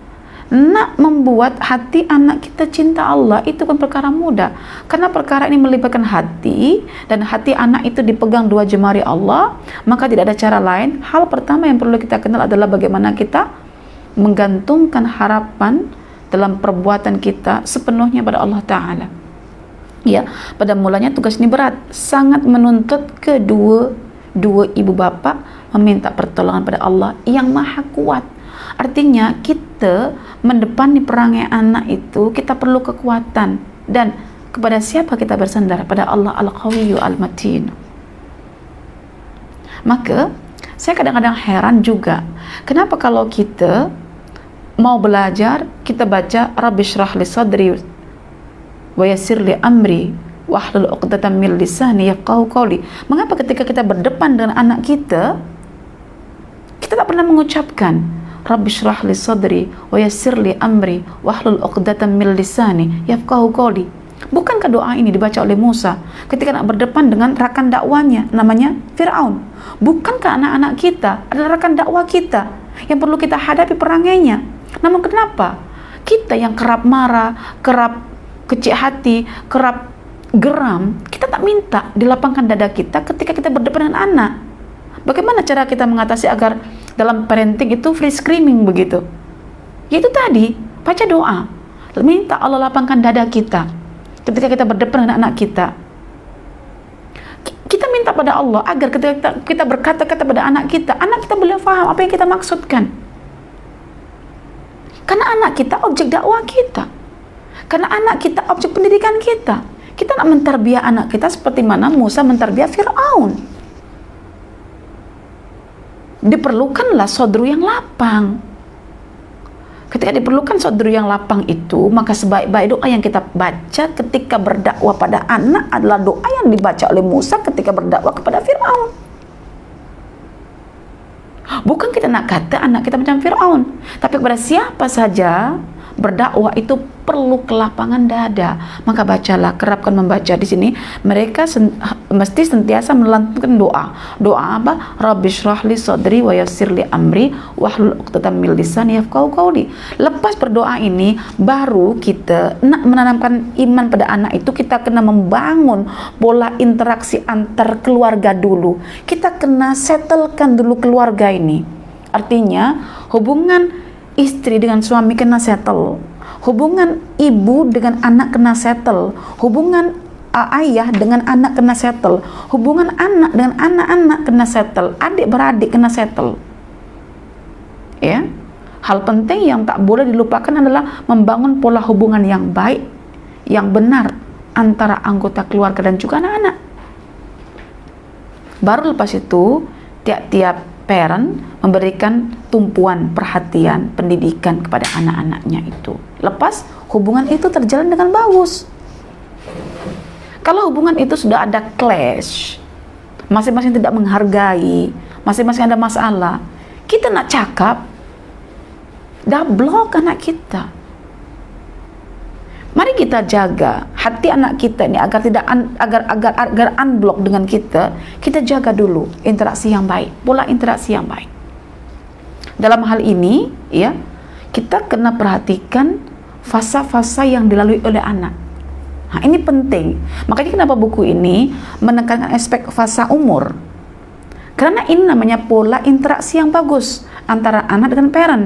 Speaker 1: Nak membuat hati anak kita cinta Allah itu bukan perkara mudah, karena perkara ini melibatkan hati, dan hati anak itu dipegang dua jemari Allah, maka tidak ada cara lain. Hal pertama yang perlu kita kenal adalah bagaimana kita menggantungkan harapan dalam perbuatan kita sepenuhnya pada Allah Ta'ala. Ya, pada mulanya tugas ini berat, sangat menuntut kedua ibu bapa meminta pertolongan pada Allah yang Maha Kuat. Artinya kita mendepani perangai anak itu kita perlu kekuatan, dan kepada siapa kita bersandar? Pada Allah Al-Qawiyyu Al-Matin. Maka saya kadang-kadang heran juga, kenapa kalau kita mau belajar kita baca Rabbi shrah li sadri wa yassir li amri wahlul 'uqdatam min lisani yafqahu qawli. Mengapa ketika kita berdepan dengan anak kita tak pernah mengucapkan Rabbi shrah li sadri wa yassir li amri wahlul 'uqdatam min lisani yafqahu qawli? Bukankah doa ini dibaca oleh Musa ketika nak berdepan dengan rakan dakwanya namanya Fir'aun? Bukankah anak-anak kita adalah rakan dakwah kita yang perlu kita hadapi perangainya? Namun kenapa kita yang kerap marah, kerap kecil hati, kerap geram, kita tak minta dilapangkan dada kita ketika kita berdepan dengan anak? Bagaimana cara kita mengatasi agar dalam parenting itu free screaming begitu? Yaitu tadi, baca doa, minta Allah lapangkan dada kita ketika kita berdepan dengan anak kita. Kita minta pada Allah agar ketika kita berkata-kata pada anak kita boleh faham apa yang kita maksudkan. Karena anak kita objek dakwah kita, karena anak kita objek pendidikan kita. Kita nak mentarbiah anak kita seperti mana Musa mentarbiah Fir'aun. Diperlukanlah sodru yang lapang. Ketika diperlukan sodru yang lapang itu, maka sebaik-baik doa yang kita baca ketika berdakwah pada anak adalah doa yang dibaca oleh Musa ketika berdakwah kepada Fir'aun. Bukan kita nak kata anak kita macam Fir'aun, tapi kepada siapa saja berdakwah itu perlu kelapangan dada. Maka bacalah, kerapkan membaca di sini. Mereka mesti sentiasa melantunkan doa. Doa apa? Rabbi shrah li sadri wa yassir li amri wahlul 'uqdatam min lisani yafqahu qawli. Lepas berdoa ini, baru kita nak menanamkan iman pada anak itu, kita kena membangun pola interaksi antar keluarga dulu. Kita kena settlekan dulu keluarga ini. Artinya, hubungan istri dengan suami kena settle, hubungan ibu dengan anak kena settle, hubungan ayah dengan anak kena settle, hubungan anak dengan anak-anak kena settle, adik beradik kena settle. ya. Hal penting yang tak boleh dilupakan adalah membangun pola hubungan yang baik, yang benar antara anggota keluarga dan juga anak-anak. Baru lepas itu, tiap-tiap parent memberikan tumpuan perhatian pendidikan kepada anak-anaknya itu. Lepas hubungan itu terjalan dengan bagus. Kalau hubungan itu sudah ada clash, masing-masing tidak menghargai, masing-masing ada masalah, kita nak cakap, dah blok anak kita. Mari kita jaga hati anak kita ini agar tidak agar unblock dengan kita. Kita jaga dulu interaksi yang baik, pola interaksi yang baik. Dalam hal ini, ya, kita kena perhatikan fasa-fasa yang dilalui oleh anak. Nah, ini penting. Makanya kenapa buku ini menekankan aspek fasa umur? Karena ini namanya pola interaksi yang bagus antara anak dengan parent.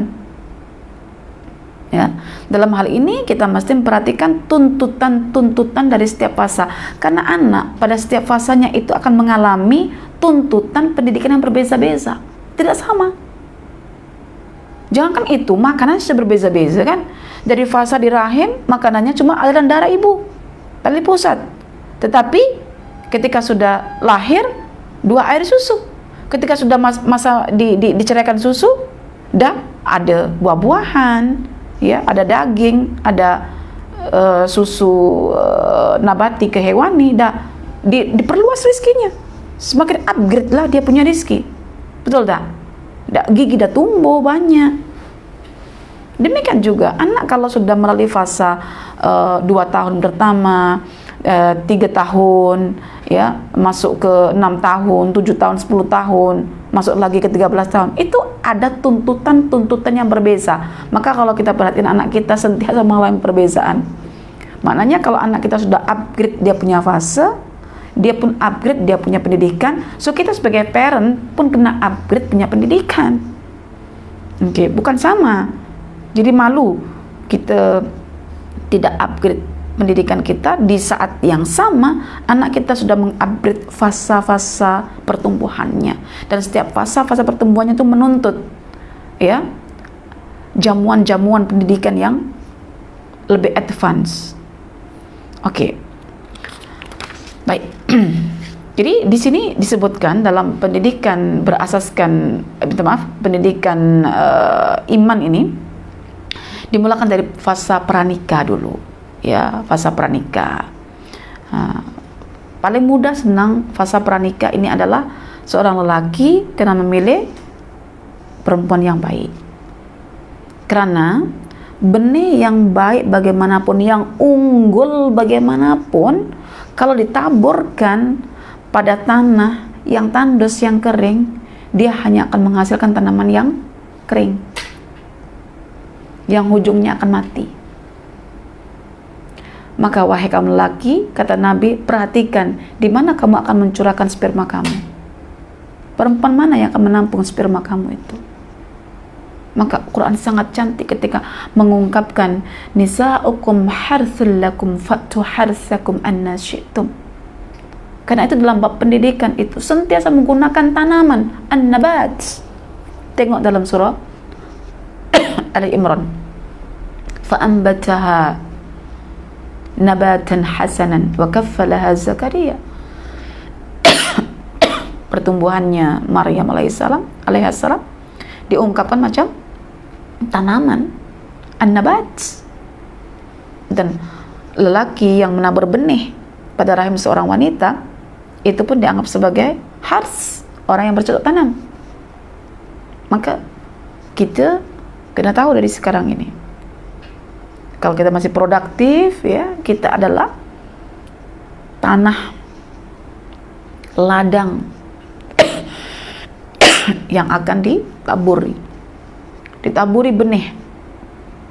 Speaker 1: Ya, dalam hal ini kita mesti memperhatikan tuntutan dari setiap fasa, karena anak pada setiap fasanya itu akan mengalami tuntutan pendidikan yang berbeza-beza, tidak sama. Jangankan itu, makanan sudah berbeza-beza kan. Dari fasa di rahim, makanannya cuma aliran darah ibu, tali pusat. Tetapi ketika sudah lahir, 2 air susu. Ketika sudah masa diceraikan susu, dah ada buah-buahan, ya, ada daging, ada susu nabati ke hewani, dah diperluas rizkinya. Semakin upgrade lah dia punya rizki. Betul tak? Gigi dah tumbuh banyak. Demikian juga anak kalau sudah melalui fasa 2 tahun pertama, 3 tahun, ya, masuk ke 6 tahun, 7 tahun, 10 tahun, masuk lagi ke 13 tahun, itu ada tuntutan yang berbeza. Maka kalau kita perhatiin anak kita sentiasa mengalami perbezaan. Maknanya kalau anak kita sudah upgrade dia punya fase, dia pun upgrade dia punya pendidikan, so kita sebagai parent pun kena upgrade punya pendidikan. Oke, bukan sama. Jadi malu kita tidak upgrade pendidikan kita di saat yang sama anak kita sudah mengupgrade fasa-fasa pertumbuhannya, dan setiap fasa-fasa pertumbuhannya itu menuntut, ya, jamuan-jamuan pendidikan yang lebih advance. Oke. Baik. Jadi di sini disebutkan dalam pendidikan berasaskan pendidikan iman ini dimulakan dari fasa pranikah dulu, ya, fasa pranikah. Paling mudah senang fasa pranikah ini adalah seorang lelaki kena memilih perempuan yang baik. Karena benih yang baik bagaimanapun, yang unggul bagaimanapun, kalau ditaburkan pada tanah yang tandus, yang kering, dia hanya akan menghasilkan tanaman yang kering, yang ujungnya akan mati. Maka wahai kaum lelaki, kata Nabi, perhatikan di mana kamu akan mencurahkan sperma kamu. Perempuan mana yang akan menampung sperma kamu itu? Maka Quran sangat cantik ketika mengungkapkan nisa'ukum harthul lakum fa'tu harthakum anna syi'tum. Karena itu dalam bab pendidikan itu sentiasa menggunakan tanaman an-nabat. Tengok dalam surah Ali Imran. Fa'ambataha nabatan hasanan wa kaffalaha Zakaria. Pertumbuhannya Maryam alaihissalam diungkapkan macam tanaman an-nabat. Dan lelaki yang menabur benih pada rahim seorang wanita itu pun dianggap sebagai hars, orang yang bercocok tanam. Maka kita kena tahu dari sekarang ini, kalau kita masih produktif, ya, kita adalah tanah ladang yang akan ditaburi benih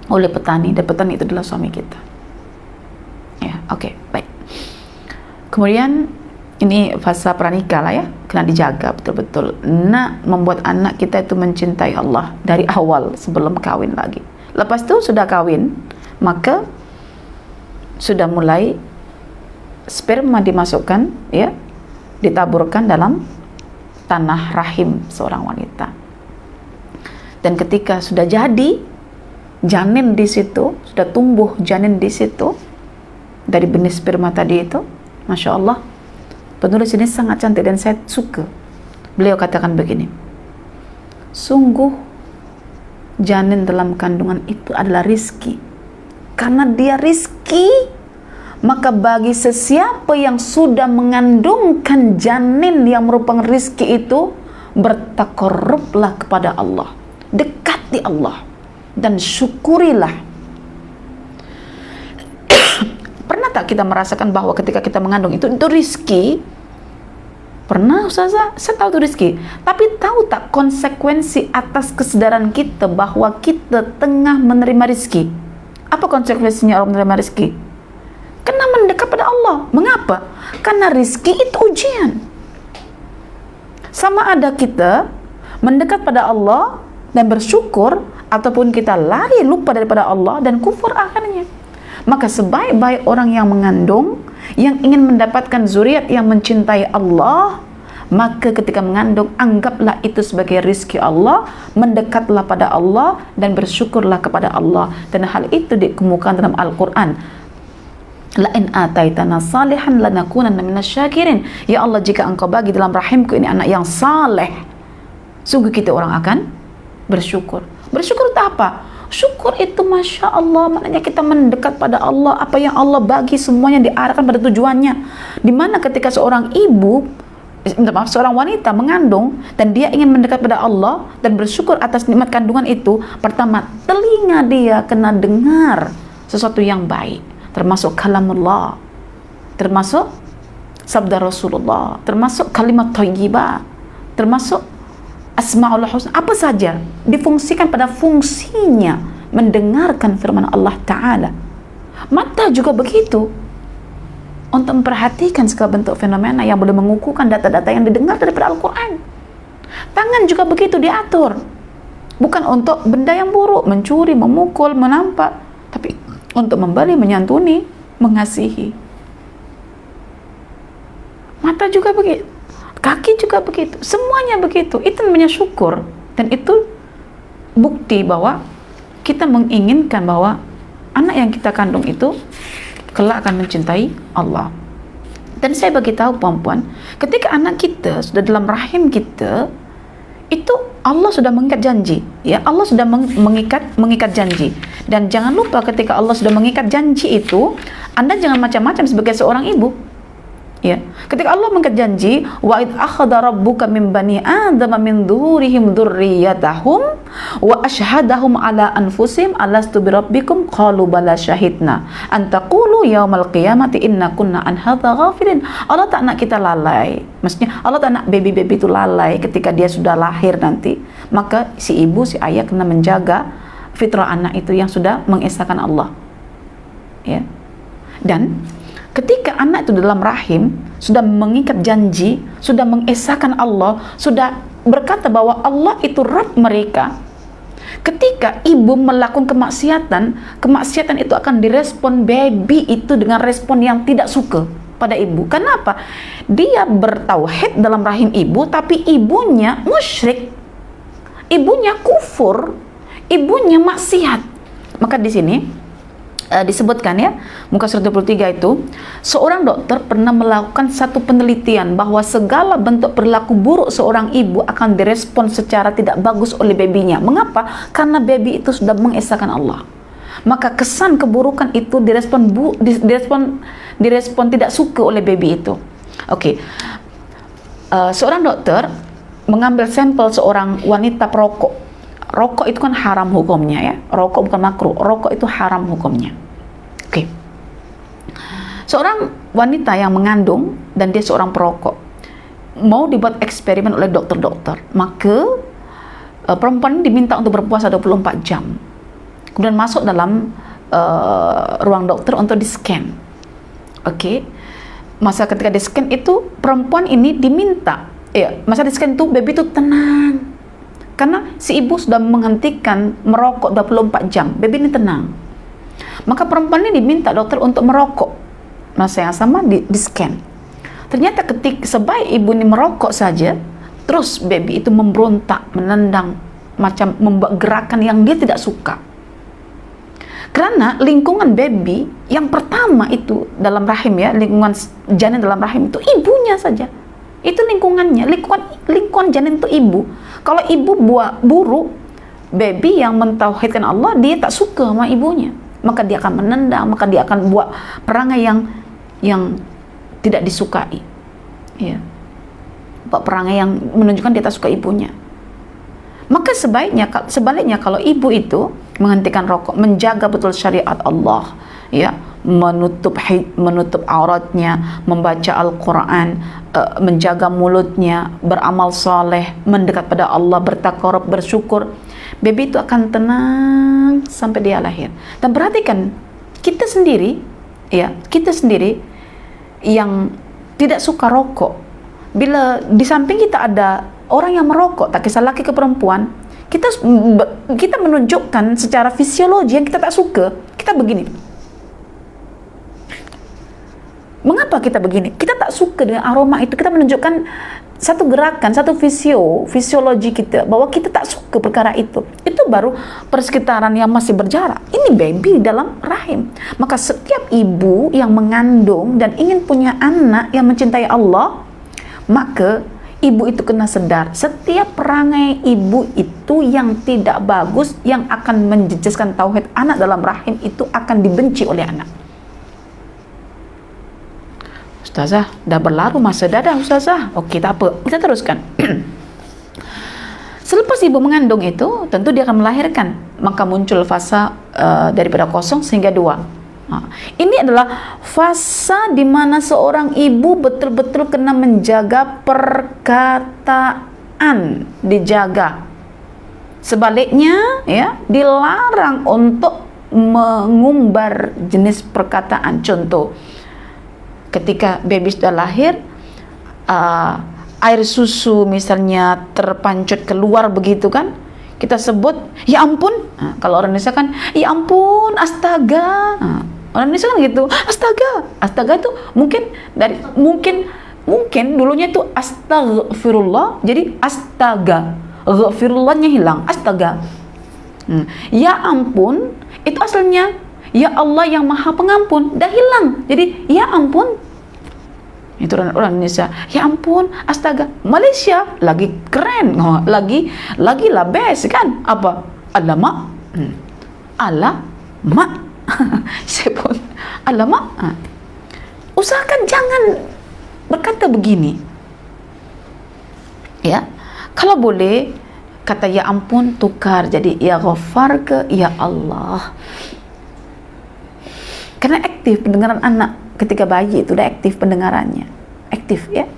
Speaker 1: oleh petani, dan petani itu adalah suami kita. Ya, oke, baik. Kemudian ini fasa pranikah lah, ya, kena dijaga betul-betul. Nak membuat anak kita itu mencintai Allah dari awal sebelum kawin lagi. Lepas itu sudah kawin, maka sudah mulai sperma dimasukkan, ya, ditaburkan dalam tanah rahim seorang wanita. Dan ketika sudah jadi janin di situ, sudah tumbuh janin di situ dari benih sperma tadi itu, Masya Allah, penulis ini sangat cantik dan saya suka. Beliau katakan begini, sungguh janin dalam kandungan itu adalah rizki. Karena dia rizki, maka bagi sesiapa yang sudah mengandungkan janin yang merupakan rizki itu, bertakarrublah kepada Allah, dekati Allah, dan syukurilah. Pernah tak kita merasakan bahwa ketika kita mengandung itu rizki? Pernah Ustazah, saya tahu itu rizki. Tapi tahu tak konsekuensi atas kesadaran kita bahwa kita tengah menerima rizki? Apa konsekuensinya orang menerima rizki? Kena mendekat pada Allah. Mengapa? Karena rizki itu ujian. Sama ada kita mendekat pada Allah dan bersyukur, ataupun kita lari lupa daripada Allah dan kufur akhirnya. Maka sebaik-baik orang yang mengandung, yang ingin mendapatkan zuriat yang mencintai Allah, maka ketika mengandung, anggaplah itu sebagai rizki Allah, mendekatlah pada Allah dan bersyukurlah kepada Allah. Dan hal itu dikemukakan dalam Al-Quran. La in ataitana salihan lanakunanna minasyakirin. Ya Allah, jika engkau bagi dalam rahimku ini anak yang saleh, sungguh kita orang akan bersyukur. Bersyukur itu apa? Syukur itu Masya Allah, maknanya kita mendekat pada Allah. Apa yang Allah bagi semuanya diarahkan pada tujuannya. Dimana ketika seorang ibu, seorang wanita mengandung dan dia ingin mendekat pada Allah dan bersyukur atas nikmat kandungan itu, pertama, telinga dia kena dengar sesuatu yang baik, termasuk kalamullah, termasuk sabda Rasulullah, termasuk kalimat thayyibah, termasuk Asmaul Husna, apa saja difungsikan pada fungsinya mendengarkan firman Allah Ta'ala. Mata juga begitu, untuk memperhatikan segala bentuk fenomena yang boleh mengukuhkan data-data yang didengar daripada Al-Quran. Tangan juga begitu diatur, bukan untuk benda yang buruk, mencuri, memukul, menampak, tapi untuk memberi, menyantuni, mengasihi. Mata juga begitu, kaki juga begitu, semuanya begitu. Itu namanya syukur, dan itu bukti bahwa kita menginginkan bahwa anak yang kita kandung itu kelak akan mencintai Allah. Dan saya bagi tahu perempuan, ketika anak kita sudah dalam rahim kita, itu Allah sudah mengikat janji, ya, Allah sudah mengikat janji. Dan jangan lupa ketika Allah sudah mengikat janji itu, Anda jangan macam-macam sebagai seorang ibu. Ya, ketika Allah mengikat janji, wa id akhadha rabbuka min bani adam min dhuhurihim dzurriyyatahum wa ashhadahum ala anfusihim alastu birabbikum qalu bala syahidna an taqulu yaumal qiyamati inna kunna an hadza ghafilin. Allah tak nak kita lalai, maksudnya Allah tak nak baby-baby itu lalai ketika dia sudah lahir nanti. Maka si ibu, si ayah kena menjaga fitrah anak itu yang sudah mengesahkan Allah, ya. Dan ketika anak itu dalam rahim, sudah mengikat janji, sudah mengesahkan Allah, sudah berkata bahwa Allah itu Rabb mereka. Ketika ibu melakukan kemaksiatan itu akan direspon baby itu dengan respon yang tidak suka pada ibu. Kenapa? Dia bertauhid dalam rahim ibu, tapi ibunya musyrik, ibunya kufur, ibunya maksiat. Maka di sini disebutkan, ya, muka surat 23 itu, seorang dokter pernah melakukan satu penelitian bahwa segala bentuk perilaku buruk seorang ibu akan direspon secara tidak bagus oleh babynya. Mengapa? Karena baby itu sudah mengesahkan Allah. Maka kesan keburukan itu direspon tidak suka oleh baby itu. Oke. Seorang dokter mengambil sampel seorang wanita perokok. Rokok itu kan haram hukumnya, ya. Rokok bukan makruh, rokok itu haram hukumnya. Oke. Seorang wanita yang mengandung dan dia seorang perokok, mau dibuat eksperimen oleh dokter-dokter. Maka perempuan ini diminta untuk berpuasa 24 jam. Kemudian masuk dalam ruang dokter untuk di-scan. Oke. Masa ketika di-scan itu, perempuan ini diminta, ya, masa di-scan itu baby itu tenang. Karena si ibu sudah menghentikan merokok 24 jam, baby ini tenang. Maka perempuan ini diminta dokter untuk merokok. Masa yang sama di-scan. Ternyata ketika sebaik ibu ini merokok saja, terus baby itu memberontak, menendang macam membuat gerakan yang dia tidak suka. Karena lingkungan baby yang pertama itu dalam rahim, ya, lingkungan janin dalam rahim itu ibunya saja. Itu lingkungannya, lingkungan janin itu ibu. Kalau ibu buat buruk, baby yang mentauhidkan Allah, dia tak suka sama ibunya, maka dia akan menendang, maka dia akan buat perangai yang tidak disukai, ya, buat perangai yang menunjukkan dia tak suka ibunya. Maka sebaliknya kalau ibu itu menghentikan rokok, menjaga betul syariat Allah, ya, menutup auratnya, membaca Al-Quran, menjaga mulutnya, beramal soleh, mendekat pada Allah, bertakarub, bersyukur, baby itu akan tenang sampai dia lahir. Dan perhatikan, kita sendiri yang tidak suka rokok, bila di samping kita ada orang yang merokok, tak kisah laki ke perempuan, kita menunjukkan secara fisiologi yang kita tak suka. Kita begini. Mengapa kita begini? Kita tak suka dengan aroma itu. Kita menunjukkan satu gerakan, satu fisiologi kita, bahwa kita tak suka perkara itu. Itu baru persekitaran yang masih berjarak. Ini baby dalam rahim. Maka setiap ibu yang mengandung dan ingin punya anak yang mencintai Allah, maka ibu itu kena sedar, setiap perangai ibu itu yang tidak bagus, yang akan menjejaskan tauhid anak dalam rahim, itu akan dibenci oleh anak. Ustazah, dah berlalu masa dah Ustazah. Okey, tak apa, kita teruskan. Selepas ibu mengandung itu, tentu dia akan melahirkan, maka muncul fasa daripada 0 sehingga 2. Ini adalah fasa di mana seorang ibu betul-betul kena menjaga perkataan, dijaga. Sebaliknya, ya, dilarang untuk mengumbar jenis perkataan. Contoh, ketika baby sudah lahir, air susu misalnya terpancut keluar begitu kan, kita sebut ya ampun. Kalau orang Indonesia kan ya ampun, astaga. Orang Indonesia kan gitu, astaga itu mungkin dulunya itu astagfirullah, jadi astaga, ghafirullah-nya hilang, astaga. Ya ampun itu asalnya ya Allah yang maha pengampun, dah hilang, jadi ya ampun. Itu orang Indonesia, ya ampun, astaga. Malaysia lagi keren, lagi lah best kan, apa, alamak, alamak. Saya pun alamak. Usahakan jangan berkata begini, ya. Kalau boleh kata ya ampun tukar jadi ya ghafar ke ya Allah, karena aktif pendengaran anak ketika bayi itu udah aktif pendengarannya, aktif, ya.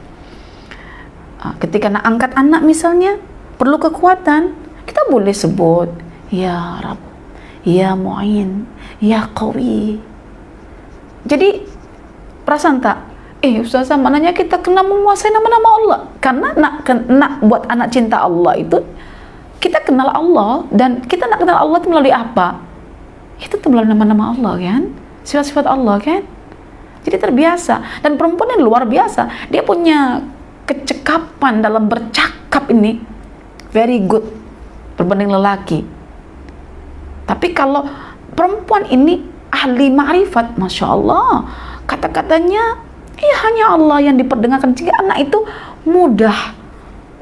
Speaker 1: Ketika nak angkat anak misalnya perlu kekuatan, kita boleh sebut ya Rabb, ya Mu'in, ya Qawi. Jadi perasaan tak? Ustazah, maknanya kita kena menguasai nama-nama Allah. Karena nak buat anak cinta Allah itu, kita kenal Allah. Dan kita nak kenal Allah itu melalui apa? Itu melalui nama-nama Allah kan, sifat-sifat Allah kan. Jadi terbiasa. Dan perempuan yang luar biasa, dia punya kecekapan dalam bercakap ini very good berbanding lelaki. Tapi kalau perempuan ini ahli ma'rifat, Masya Allah, kata-katanya hanya Allah yang diperdengarkan, sehingga anak itu mudah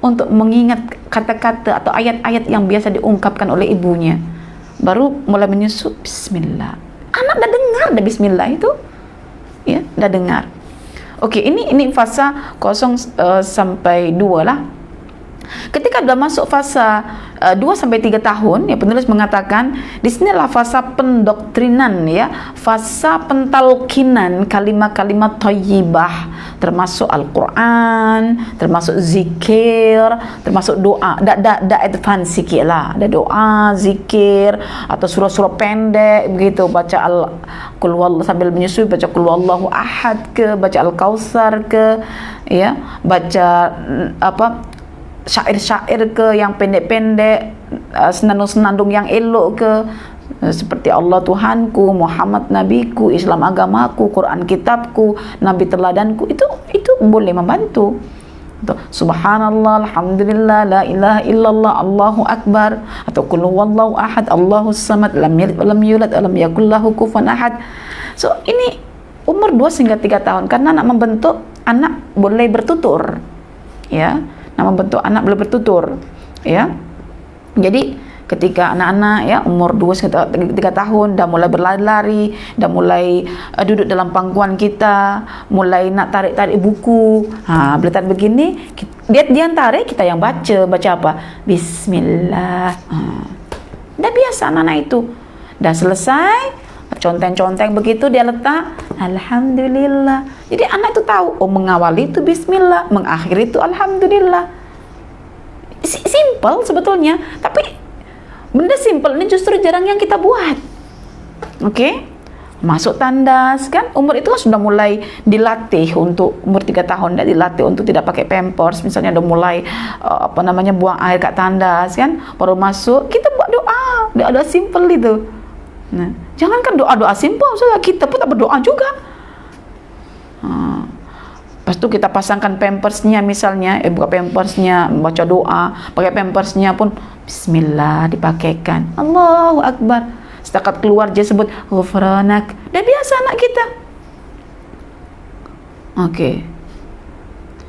Speaker 1: untuk mengingat kata-kata atau ayat-ayat yang biasa diungkapkan oleh ibunya. Baru mulai menyusu bismillah, anak dah dengar dah bismillah itu, ya, dah dengar. Okey, ini fasa 0 sampai 2 lah. Ketika dah masuk fasa 2 sampai 3 tahun, ya, penulis mengatakan di sinilah fasa pendoktrinan, ya, fasa pentalkinan kalimat-kalimat thayyibah, termasuk Al-Quran, termasuk zikir, termasuk doa. Dah advance sikit lah, ada doa, zikir, atau surah-surah pendek begitu, baca Qul huwallahu sambil menyusui, baca Qul huwallahu ahad ke, baca Al-Kautsar ke, ya, baca apa, syair-syair ke yang pendek-pendek, senandung-senandung yang elok ke, seperti Allah Tuhanku, Muhammad Nabiku, Islam agamaku, Quran kitabku, Nabi teladanku, itu boleh membantu. atau subhanallah, alhamdulillah, la ilaha illallah, Allahu akbar, atau qul huwallahu ahad, Allahus samad, lam yalid walam yulad walam yakul lahu kufuwan ahad. So ini umur 2 hingga 3 tahun, karena nak membentuk anak boleh bertutur, ya, nak membentuk anak boleh bertutur, ya. Jadi ketika anak-anak ya umur 2 hingga 3 tahun dah mulai berlari-lari, dah mulai duduk dalam pangkuan kita, mulai nak tarik-tarik buku, bila tarik begini, dia tarik, kita yang baca apa? Bismillah. Dah biasa anak-anak itu. Dah selesai, conteng-conteng begitu dia letak, alhamdulillah. Jadi anak itu tahu, mengawali itu bismillah, mengakhiri itu alhamdulillah. Simple sebetulnya, tapi benda simple ini justru jarang yang kita buat. Oke? Masuk tandas kan, umur itu kan sudah mulai dilatih untuk umur 3 tahun, dah dilatih untuk tidak pakai pampers, misalnya udah mulai buang air kat tandas kan, baru masuk kita buat doa simple itu. Nah, jangankan doa simple, so kita pun tak berdoa juga. Lepas itu kita pasangkan pampersnya, misalnya buka pampersnya, baca doa, pakai pampersnya pun bismillah dipakaikan, Allahu akbar, setakat keluar dia sebut ghufranak. Dah biasa anak kita. Oke.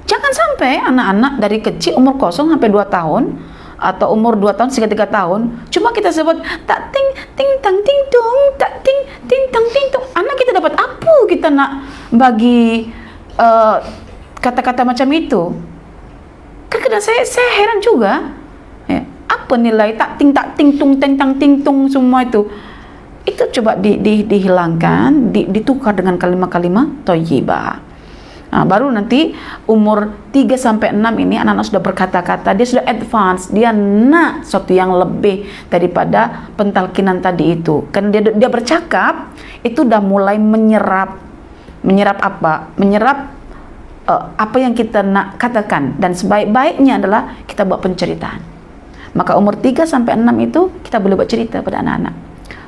Speaker 1: Jangan sampai anak-anak dari kecil umur 0 sampai 2 tahun atau umur 2 tahun hingga 3 tahun cuma kita sebut tak ting ting tang ting tung, tak ting ting tang ting tung. Anak kita dapat apa kita nak bagi kata-kata macam itu? Kadang-kadang saya heran juga, ya, apa nilai tak ting tung teng tang ting tung semua itu coba dihilangkan, ditukar dengan kalimat-kalimat thayyibah. Baru nanti umur 3 sampai 6 ini anak-anak sudah berkata-kata, dia sudah advance, dia nak sesuatu yang lebih daripada pentalkinan tadi itu. Kan dia bercakap itu udah mulai menyerap apa? Menyerap apa yang kita nak katakan, dan sebaik-baiknya adalah kita buat penceritaan. Maka umur 3 sampai 6 itu kita boleh buat cerita pada anak-anak.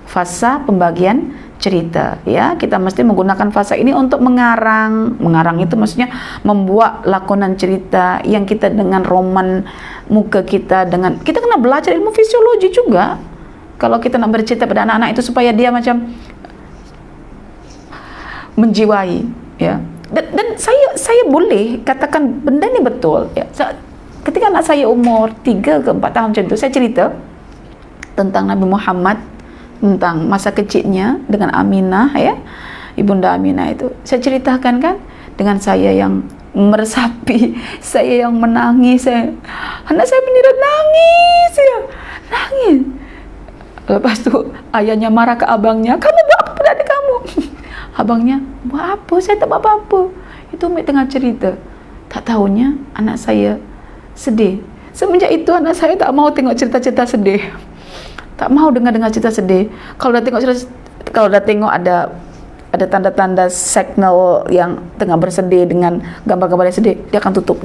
Speaker 1: Fasa pembagian cerita, ya. Kita mesti menggunakan fasa ini untuk mengarang. Mengarang itu maksudnya membuat lakonan cerita yang kita dengan roman muka kita, dengan kita kena belajar ilmu fisiologi juga. Kalau kita nak bercerita pada anak-anak itu supaya dia macam menjiwai, ya. Dan saya boleh katakan benda ni betul, ya. Ketika anak saya umur 3 ke 4 tahun macam tu, saya cerita tentang Nabi Muhammad, tentang masa kecilnya dengan Aminah, ya, ibunda Aminah itu. Saya ceritakan kan, dengan saya yang meresapi, saya yang menangis, anak saya menjerit nangis, ya, nangis. Lepas tu ayahnya marah ke abangnya, kamu buat apa pada adik kamu? Abangnya, buat apa? Saya tak buat apa-apa. Itu Umi tengah cerita. Tak tahunya anak saya sedih. Semenjak itu anak saya tak mau tengok cerita-cerita sedih. Tak mau dengar cerita sedih. Kalau dah tengok ada tanda-tanda signal yang tengah bersedih dengan gambar-gambar yang sedih, dia akan tutup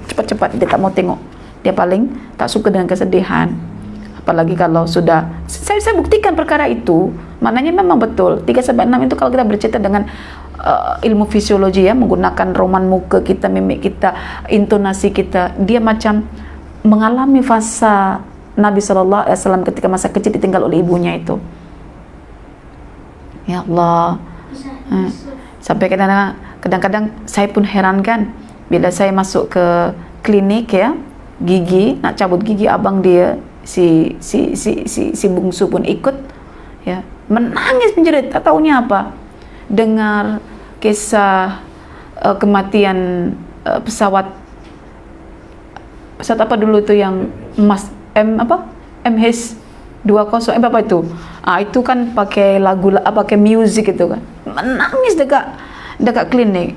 Speaker 1: cepat-cepat. Dia tak mau tengok. Dia paling tak suka dengan kesedihan. Apalagi kalau sudah saya buktikan perkara itu, maknanya memang betul 3 sampai 6 itu kalau kita bercerita dengan ilmu fisiologi, ya, menggunakan roman muka kita, mimik kita, intonasi kita, dia macam mengalami fasa Nabi SAW ketika masa kecil ditinggal oleh ibunya itu. Ya Allah. Sampai kadang-kadang saya pun heran kan, bila saya masuk ke klinik, ya, gigi, nak cabut gigi abang dia, si bungsu pun ikut, ya, menangis menjerit, tak tahunya apa. Dengar kisah kematian pesawat apa dulu tu yang MH20 apa itu? Itu kan pakai lagu, pakai music itu kan. Menangis dekat klinik.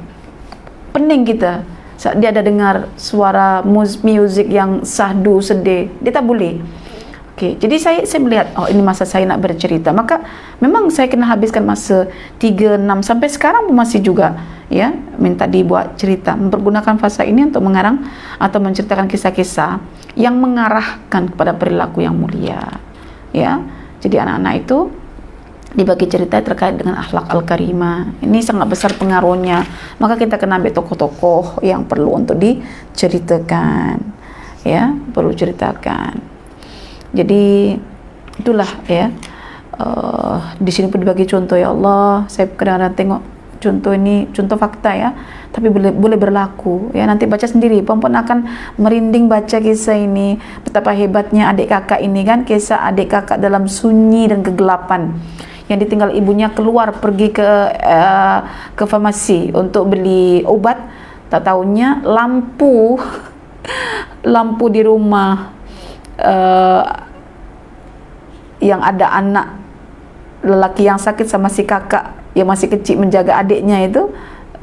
Speaker 1: Pening kita. Saat dia ada dengar suara music yang sahdu, sedih, dia tak boleh. Okey, jadi saya melihat, ini masa saya nak bercerita. Maka memang saya kena habiskan masa 3, 6 sampai sekarang pun masih juga, ya, minta dibuat cerita, mempergunakan fasa ini untuk mengarang atau menceritakan kisah-kisah yang mengarahkan kepada perilaku yang mulia, ya. Jadi anak-anak itu dibagi cerita terkait dengan akhlak al-karimah. Ini sangat besar pengaruhnya. Maka kita kena ambil tokoh-tokoh yang perlu untuk diceritakan, ya, perlu ceritakan. Jadi itulah ya. Di sini pun dibagi contoh, ya Allah. Saya kadang-kadang tengok contoh ini, contoh fakta ya, tapi boleh berlaku ya. Nanti baca sendiri, perempuan akan merinding baca kisah ini. Betapa hebatnya adik kakak ini kan, kisah adik kakak dalam sunyi dan kegelapan, yang ditinggal ibunya keluar pergi ke farmasi untuk beli obat. Tak tahunya lampu lampu di rumah yang ada anak lelaki yang sakit sama si kakak yang masih kecil menjaga adiknya itu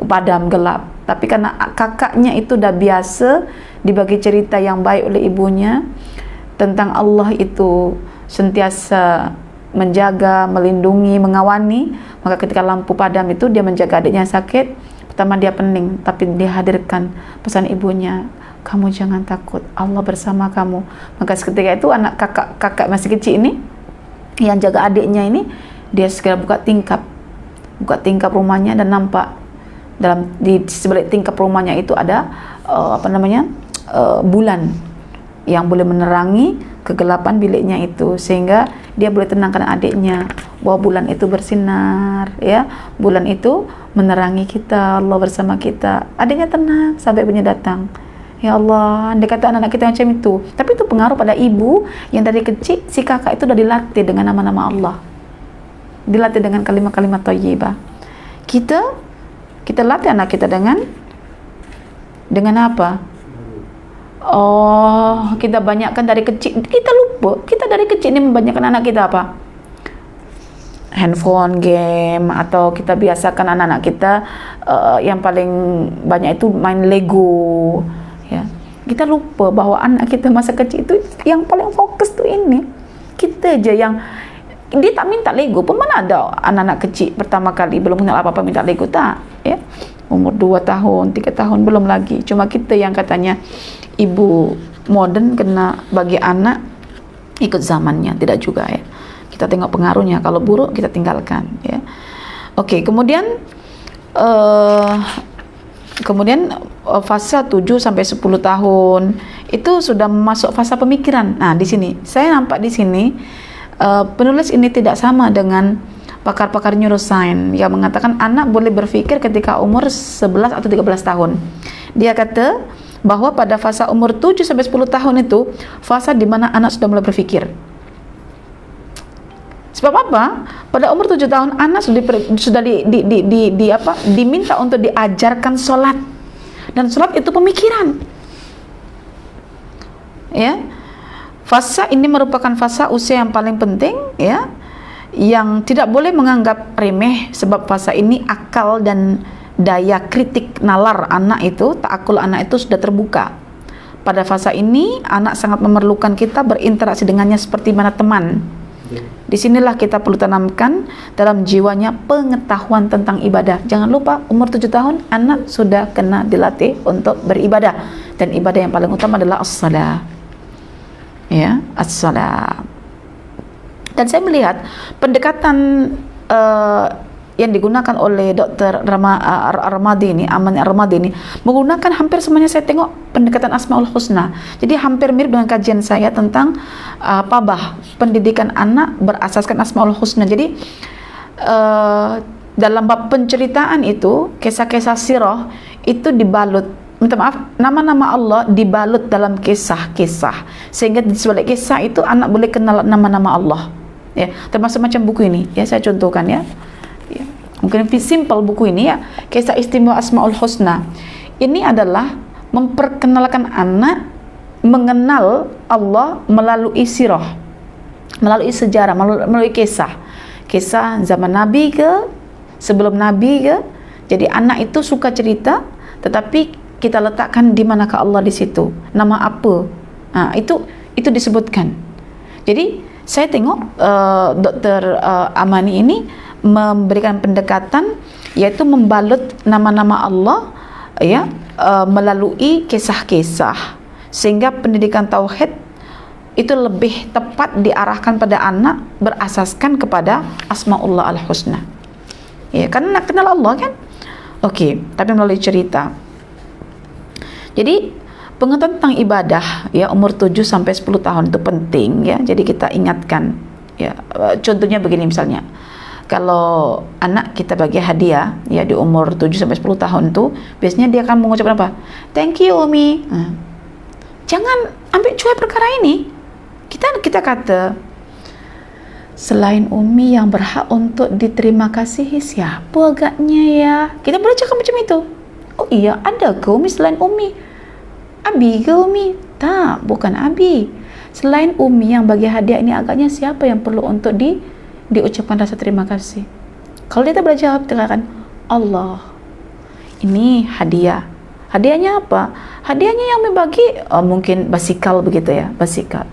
Speaker 1: padam, gelap. Tapi karena kakaknya itu dah biasa dibagi cerita yang baik oleh ibunya tentang Allah itu sentiasa menjaga, melindungi, mengawani, maka ketika lampu padam itu dia menjaga adiknya yang sakit. Pertama dia pening, tapi dia hadirkan pesan ibunya, kamu jangan takut, Allah bersama kamu. Maka ketika itu anak kakak masih kecil ini yang jaga adiknya ini, dia segera buka tingkap rumahnya dan nampak di sebalik tingkap rumahnya itu ada bulan yang boleh menerangi kegelapan biliknya itu, sehingga dia boleh tenangkan adiknya bahwa bulan itu bersinar ya, bulan itu menerangi kita, Allah bersama kita. Adiknya tenang sampai ibunya datang. Ya Allah, andai kata anak-anak kita macam itu. Tapi itu pengaruh pada ibu yang dari kecil si kakak itu sudah dilatih dengan nama-nama Allah, dilatih dengan kalimat-kalimat thayyibah. Kita latih anak kita dengan apa? Oh, kita banyakkan dari kecil. Kita lupa, kita dari kecil ini membanyakkan anak kita apa? Handphone, game, atau kita biasakan anak-anak kita yang paling banyak itu main Lego. Ya, kita lupa bahwa anak kita masa kecil itu yang paling fokus tuh ini. Kita aja yang dia tak minta Lego pun. Mana ada anak-anak kecil pertama kali belum kenal apa-apa minta Lego, tak ya, umur 2 tahun 3 tahun belum lagi. Cuma kita yang katanya ibu modern kena bagi anak ikut zamannya, tidak juga ya. Kita tengok pengaruhnya, kalau buruk kita tinggalkan ya. Oke, kemudian fase 7 sampai 10 tahun itu sudah masuk fase pemikiran. Nah, di sini saya nampak di sini penulis ini tidak sama dengan pakar-pakar neuroscience yang mengatakan anak boleh berpikir ketika umur 11 atau 13 tahun. Dia kata bahwa pada fase umur 7 sampai 10 tahun itu fase di mana anak sudah mulai berpikir. Sebab apa? Pada umur 7 tahun anak sudah diminta untuk diajarkan sholat, dan sholat itu pemikiran. Ya, fase ini merupakan fase usia yang paling penting ya, yang tidak boleh menganggap remeh, sebab fase ini akal dan daya kritik nalar anak itu, ta'akul anak itu sudah terbuka. Pada fase ini anak sangat memerlukan kita berinteraksi dengannya seperti mana teman. Disinilah kita perlu tanamkan dalam jiwanya pengetahuan tentang ibadah. Jangan lupa umur 7 tahun anak sudah kena dilatih untuk beribadah, dan ibadah yang paling utama adalah as-salat ya, as-salat. Dan saya melihat pendekatan yang digunakan oleh Dr. Ramadi ini, Aman Ramadi ini, menggunakan hampir semuanya saya tengok pendekatan Asmaul Husna. Jadi hampir mirip dengan kajian saya tentang Pabah, pendidikan anak berasaskan Asmaul Husna. Jadi dalam bab penceritaan itu, kisah-kisah sirah itu dibalut, minta maaf, nama-nama Allah dibalut dalam kisah-kisah, sehingga di sebalik kisah itu anak boleh kenal nama-nama Allah ya, termasuk macam buku ini ya, saya contohkan ya. Mungkin simple buku ini ya, Kisah Istimewa Asmaul Husna. Ini adalah memperkenalkan anak mengenal Allah melalui sirah, melalui sejarah, melalui kisah zaman Nabi ke, sebelum Nabi ke. Jadi anak itu suka cerita, tetapi kita letakkan di manakah Allah di situ, nama apa, itu disebutkan. Jadi saya tengok Dr. Amani ini memberikan pendekatan, yaitu membalut nama-nama Allah ya melalui kisah-kisah, sehingga pendidikan tauhid itu lebih tepat diarahkan pada anak berasaskan kepada Asmaullah Al-Husna. Ya, karena nak kenal Allah kan. Oke, tapi melalui cerita. Jadi pengetahuan tentang ibadah ya umur 7 sampai 10 tahun itu penting ya. Jadi kita ingatkan ya. Contohnya begini misalnya. Kalau anak kita bagi hadiah ya di umur 7 sampai 10 tahun tuh biasanya dia akan mengucapkan apa? Thank you Umi. Jangan ambil cuek perkara ini. Kita kata selain Umi yang berhak untuk diterima kasihi siapa agaknya ya? Kita boleh cakap macam itu. Oh iya, ada ke Umi selain Umi? Abi ke Umi? Tak, bukan Abi. Selain Umi yang bagi hadiah ini agaknya siapa yang perlu untuk diucapkan rasa terima kasih? Kalau dia tak boleh jawab, katakan Allah. Ini hadiah. Hadiahnya apa? Hadiahnya yang membagi mungkin basikal begitu ya, basikal.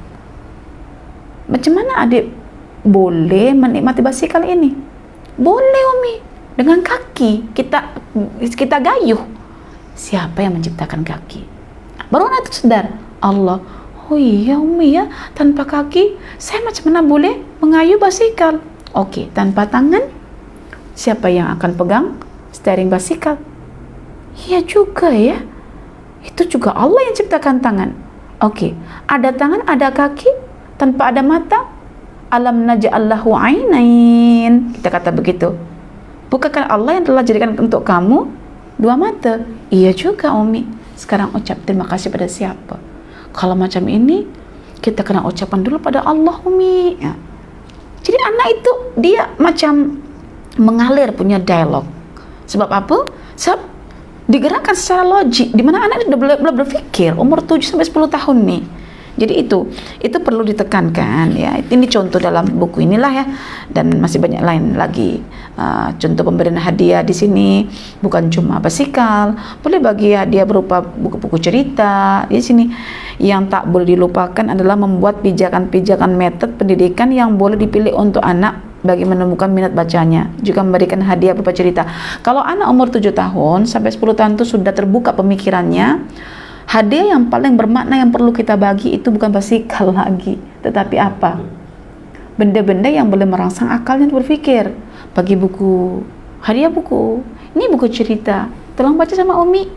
Speaker 1: Macam mana adik boleh menikmati basikal ini? Boleh Umi, dengan kaki kita gayuh. Siapa yang menciptakan kaki? Baru anak itu sadar, Allah. Oh iya Umi ya, tanpa kaki saya macam mana boleh mengayuh basikal? Oke, tanpa tangan siapa yang akan pegang steering basikal? Iya juga ya, itu juga Allah yang ciptakan tangan. Oke, ada tangan, ada kaki, tanpa ada mata. Alam naj'allahu ainain, kita kata begitu. Bukankah Allah yang telah jadikan untuk kamu 2 mata? Iya juga Umi. Sekarang ucap terima kasih pada siapa? Kalau macam ini kita kena ucapan dulu pada Allah Umi ya. Jadi anak itu dia macam mengalir punya dialog. Sebab apa? Sebab digerakkan secara logik, di mana anak itu udah berpikir umur 7 sampai 10 tahun nih. Jadi itu perlu ditekankan ya. Ini contoh dalam buku inilah ya, dan masih banyak lain lagi. Contoh pemberian hadiah di sini bukan cuma basikal, boleh bagi hadiah berupa buku-buku cerita di sini. Yang tak boleh dilupakan adalah membuat pijakan-pijakan metode pendidikan yang boleh dipilih untuk anak bagi menemukan minat bacanya, juga memberikan hadiah berupa cerita. Kalau anak umur 7 tahun sampai 10 tahun itu sudah terbuka pemikirannya, hadiah yang paling bermakna yang perlu kita bagi itu bukan basikal lagi, tetapi apa? Benda-benda yang boleh merangsang akalnya berpikir. Bagi buku, hadiah buku. Ini buku cerita, tolong baca sama Umi.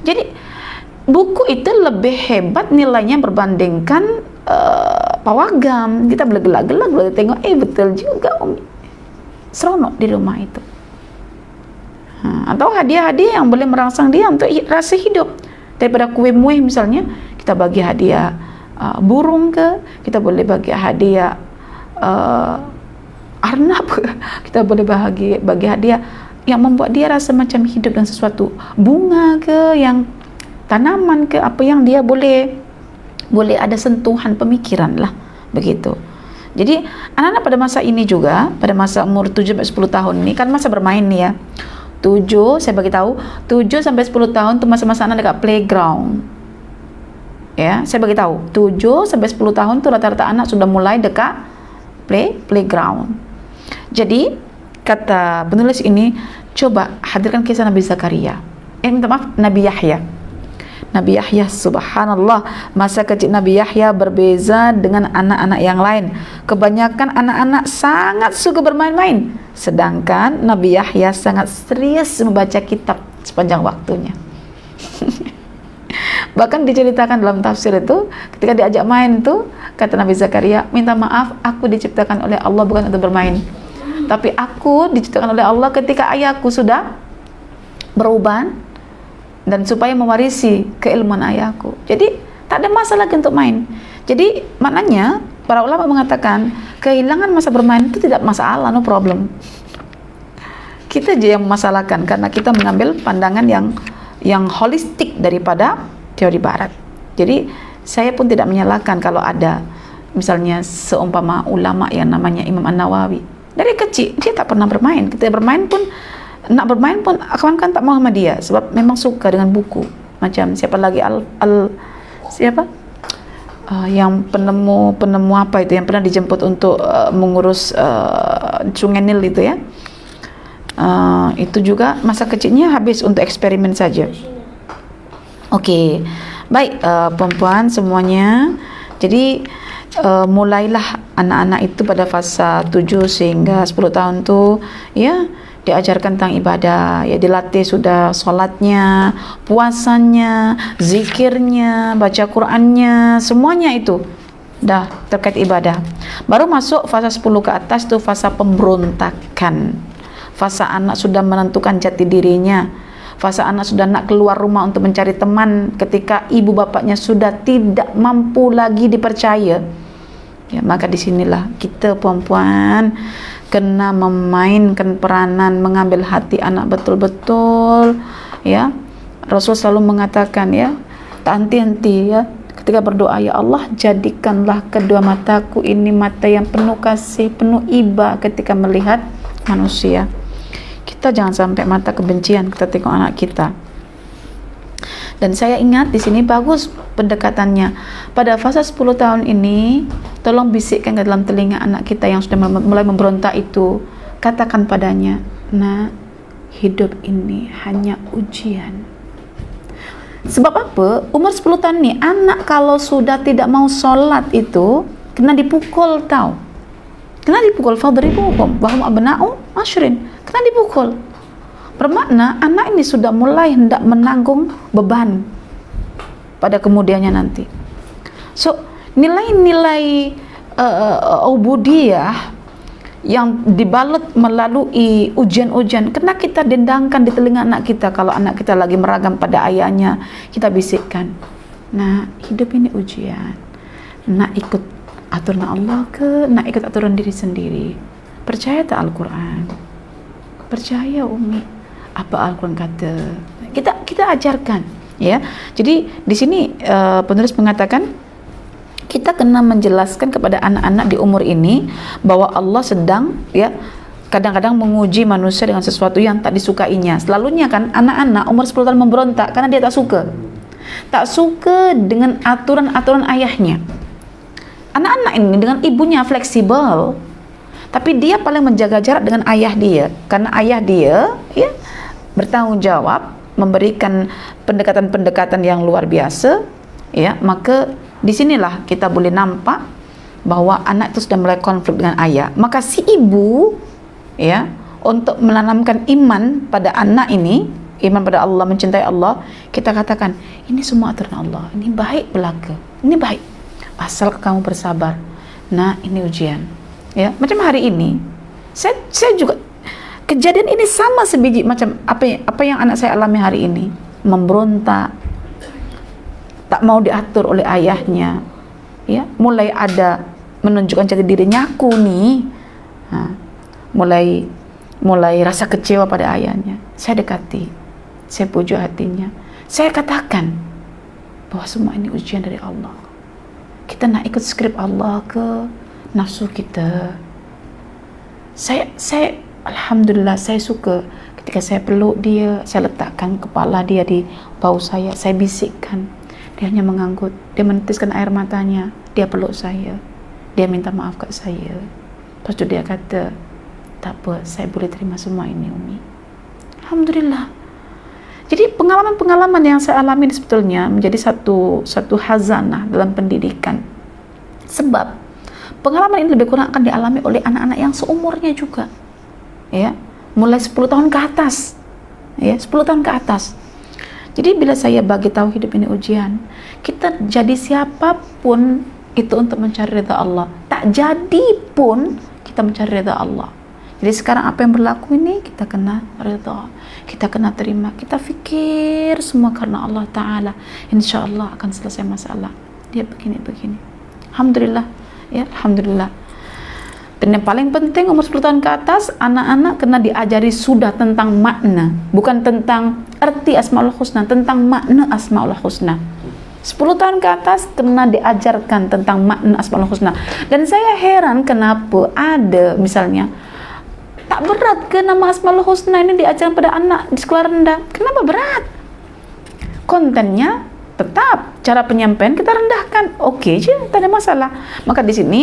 Speaker 1: Jadi buku itu lebih hebat nilainya berbandingkan pawagam. Kita boleh gelak-gelak, boleh tengok, betul juga Umi. Seronok di rumah itu. Atau hadiah-hadiah yang boleh merangsang dia untuk rasa hidup. Daripada kue muih misalnya, kita bagi hadiah burung ke, kita boleh bagi hadiah arnab ke, kita boleh bagi hadiah yang membuat dia rasa macam hidup dan sesuatu, bunga ke, yang tanaman ke, apa yang dia boleh ada sentuhan pemikiran lah, begitu. Jadi anak-anak pada masa ini juga, pada masa umur 7-10 tahun ini kan masa bermain nih ya. 7, saya bagi tahu 7 sampai 10 tahun itu masa-masa anak dekat playground. Ya, saya bagi tahu 7 sampai 10 tahun itu rata-rata anak sudah mulai dekat playground. Jadi kata penulis ini, coba hadirkan kisah Nabi Zakaria. Minta maaf, Nabi Yahya. Nabi Yahya, subhanallah, masa kecil Nabi Yahya berbeza dengan anak-anak yang lain. Kebanyakan anak-anak sangat suka bermain-main, sedangkan Nabi Yahya sangat serius membaca kitab sepanjang waktunya. Bahkan diceritakan dalam tafsir itu, ketika diajak main tuh, kata Nabi Zakaria, minta maaf, aku diciptakan oleh Allah bukan untuk bermain, tapi aku diciptakan oleh Allah ketika ayahku sudah beruban, dan supaya mewarisi keilmuan ayahku. Jadi tak ada masalah lagi untuk main. Jadi maknanya para ulama mengatakan kehilangan masa bermain itu tidak masalah, no problem. Kita aja yang memasalahkan karena kita mengambil pandangan yang holistik daripada teori barat. Jadi saya pun tidak menyalahkan kalau ada misalnya seumpama ulama yang namanya Imam An-Nawawi. Dari kecil dia tak pernah bermain. Ketika bermain pun, nak bermain pun kawan-kawan tak mau sama dia sebab memang suka dengan buku. Macam siapa lagi yang penemu apa itu yang pernah dijemput untuk mengurus Sungai Nil itu ya. Itu juga masa kecilnya habis untuk eksperimen saja. Oke. Baik, perempuan semuanya. Jadi mulailah anak-anak itu pada fasa 7 sehingga 10 tahun tuh ya diajarkan tentang ibadah, ya dilatih sudah sholatnya, puasanya, zikirnya, baca Qur'annya, semuanya itu dah terkait ibadah. Baru masuk fasa 10 ke atas tuh fasa pemberontakan. Fasa anak sudah menentukan jati dirinya. Fasa anak sudah nak keluar rumah untuk mencari teman ketika ibu bapaknya sudah tidak mampu lagi dipercaya. Ya, maka disinilah kita perempuan kena memainkan peranan mengambil hati anak betul-betul. Ya, Rasul selalu mengatakan ya, tak henti-henti ya ketika berdoa, ya Allah jadikanlah kedua mataku ini mata yang penuh kasih, penuh iba ketika melihat manusia. Kita jangan sampai mata kebencian kita tengok anak kita. Dan saya ingat di sini bagus pendekatannya. Pada fase 10 tahun ini, tolong bisikkan ke dalam telinga anak kita yang sudah mulai memberontak itu. Katakan padanya, nah, hidup ini hanya ujian. Sebab apa? Umur 10 tahun ini, anak kalau sudah tidak mau sholat itu, kena dipukul tau. Kena dipukul, fadribuhum wa hum abna'u ashrin. Kena dipukul. Bermakna anak ini sudah mulai hendak menanggung beban pada kemudiannya nanti. So, nilai-nilai ubudiyah yang dibalut melalui ujian-ujian kena kita dendangkan di telinga anak kita. Kalau anak kita lagi meragam pada ayahnya, kita bisikkan, nah, hidup ini ujian. Nak ikut aturan Allah ke nak ikut aturan diri sendiri? Percaya tak Al-Quran? Percaya Umi apa Al-Quran kata? Kita ajarkan ya. Jadi di sini penulis mengatakan kita kena menjelaskan kepada anak-anak di umur ini bahwa Allah sedang ya kadang-kadang menguji manusia dengan sesuatu yang tak disukainya. Selalunya kan anak-anak umur 10 tahun memberontak karena dia tak suka dengan aturan-aturan ayahnya. Anak-anak ini dengan ibunya fleksibel, tapi dia paling menjaga jarak dengan ayah dia, karena ayah dia ya bertanggung jawab memberikan pendekatan-pendekatan yang luar biasa ya. Maka disinilah kita boleh nampak bahwa anak itu sudah mulai konflik dengan ayah. Maka si ibu ya untuk menanamkan iman pada anak ini, iman pada Allah, mencintai Allah, kita katakan ini semua aturan Allah, ini baik belaka, ini baik asal kamu bersabar. Nah, ini ujian ya. Macam hari ini saya juga kejadian ini sama sebiji macam apa yang anak saya alami hari ini. Memberontak, tak mau diatur oleh ayahnya ya, mulai ada menunjukkan jati dirinya, aku nih mulai rasa kecewa pada ayahnya. Saya dekati, saya pujuk hatinya, saya katakan bahwa semua ini ujian dari Allah. Kita nak ikut skrip Allah ke nafsu kita. Saya alhamdulillah saya suka ketika saya peluk dia, saya letakkan kepala dia di bahu saya bisikkan. Dia hanya mengangguk, dia menitiskan air matanya, dia peluk saya, dia minta maaf kat saya. Lepas tu dia kata, tak apa, saya boleh terima semua ini Umi. Alhamdulillah. Jadi pengalaman-pengalaman yang saya alami sebetulnya menjadi satu hazanah dalam pendidikan. Sebab pengalaman ini lebih kurang akan dialami oleh anak-anak yang seumurnya juga. Ya, mulai 10 tahun ke atas. Ya, 10 tahun ke atas. Jadi bila saya bagi tahu hidup ini ujian, kita jadi siapapun itu untuk mencari ridha Allah. Tak jadi pun kita mencari ridha Allah. Jadi sekarang apa yang berlaku ini kita kena ridha, kita kena terima, kita fikir semua karena Allah Ta'ala. Insya Allah akan selesai masalah. Dia begini. Alhamdulillah ya, Alhamdulillah. Dan yang paling penting umur 10 tahun ke atas, anak-anak kena diajari sudah tentang makna, bukan tentang arti Asmaul Husna, tentang makna Asmaul Husna. 10 tahun ke atas kena diajarkan tentang makna Asmaul Husna. Dan saya heran kenapa ada misalnya tak berat ke nama Asmaul Husna ini diajarkan pada anak di sekolah rendah. Kenapa berat? Kontennya tetap, cara penyampaian kita rendahkan. Oke je, tak ada masalah. Maka di sini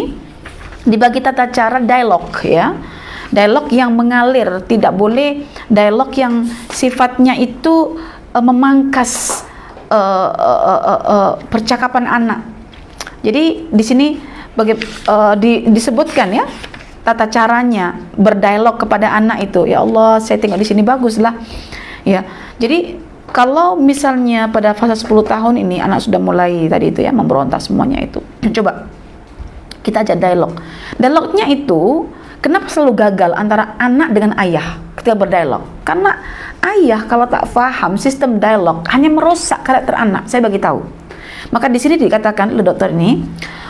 Speaker 1: dibagi tata cara dialog ya. Dialog yang mengalir, tidak boleh dialog yang sifatnya itu memangkas percakapan anak. Jadi di sini disebutkan ya tata caranya berdialog kepada anak itu. Ya Allah, saya tengok di sini baguslah. Ya. Jadi kalau misalnya pada fase 10 tahun ini anak sudah mulai tadi itu ya memberontak semuanya itu. Coba kita ajak dialog. Dialognya itu kenapa selalu gagal antara anak dengan ayah ketika berdialog? Karena ayah kalau tak paham sistem dialog hanya merusak karakter anak. Saya bagi tahu. Maka di sini dikatakan oleh dokter ini,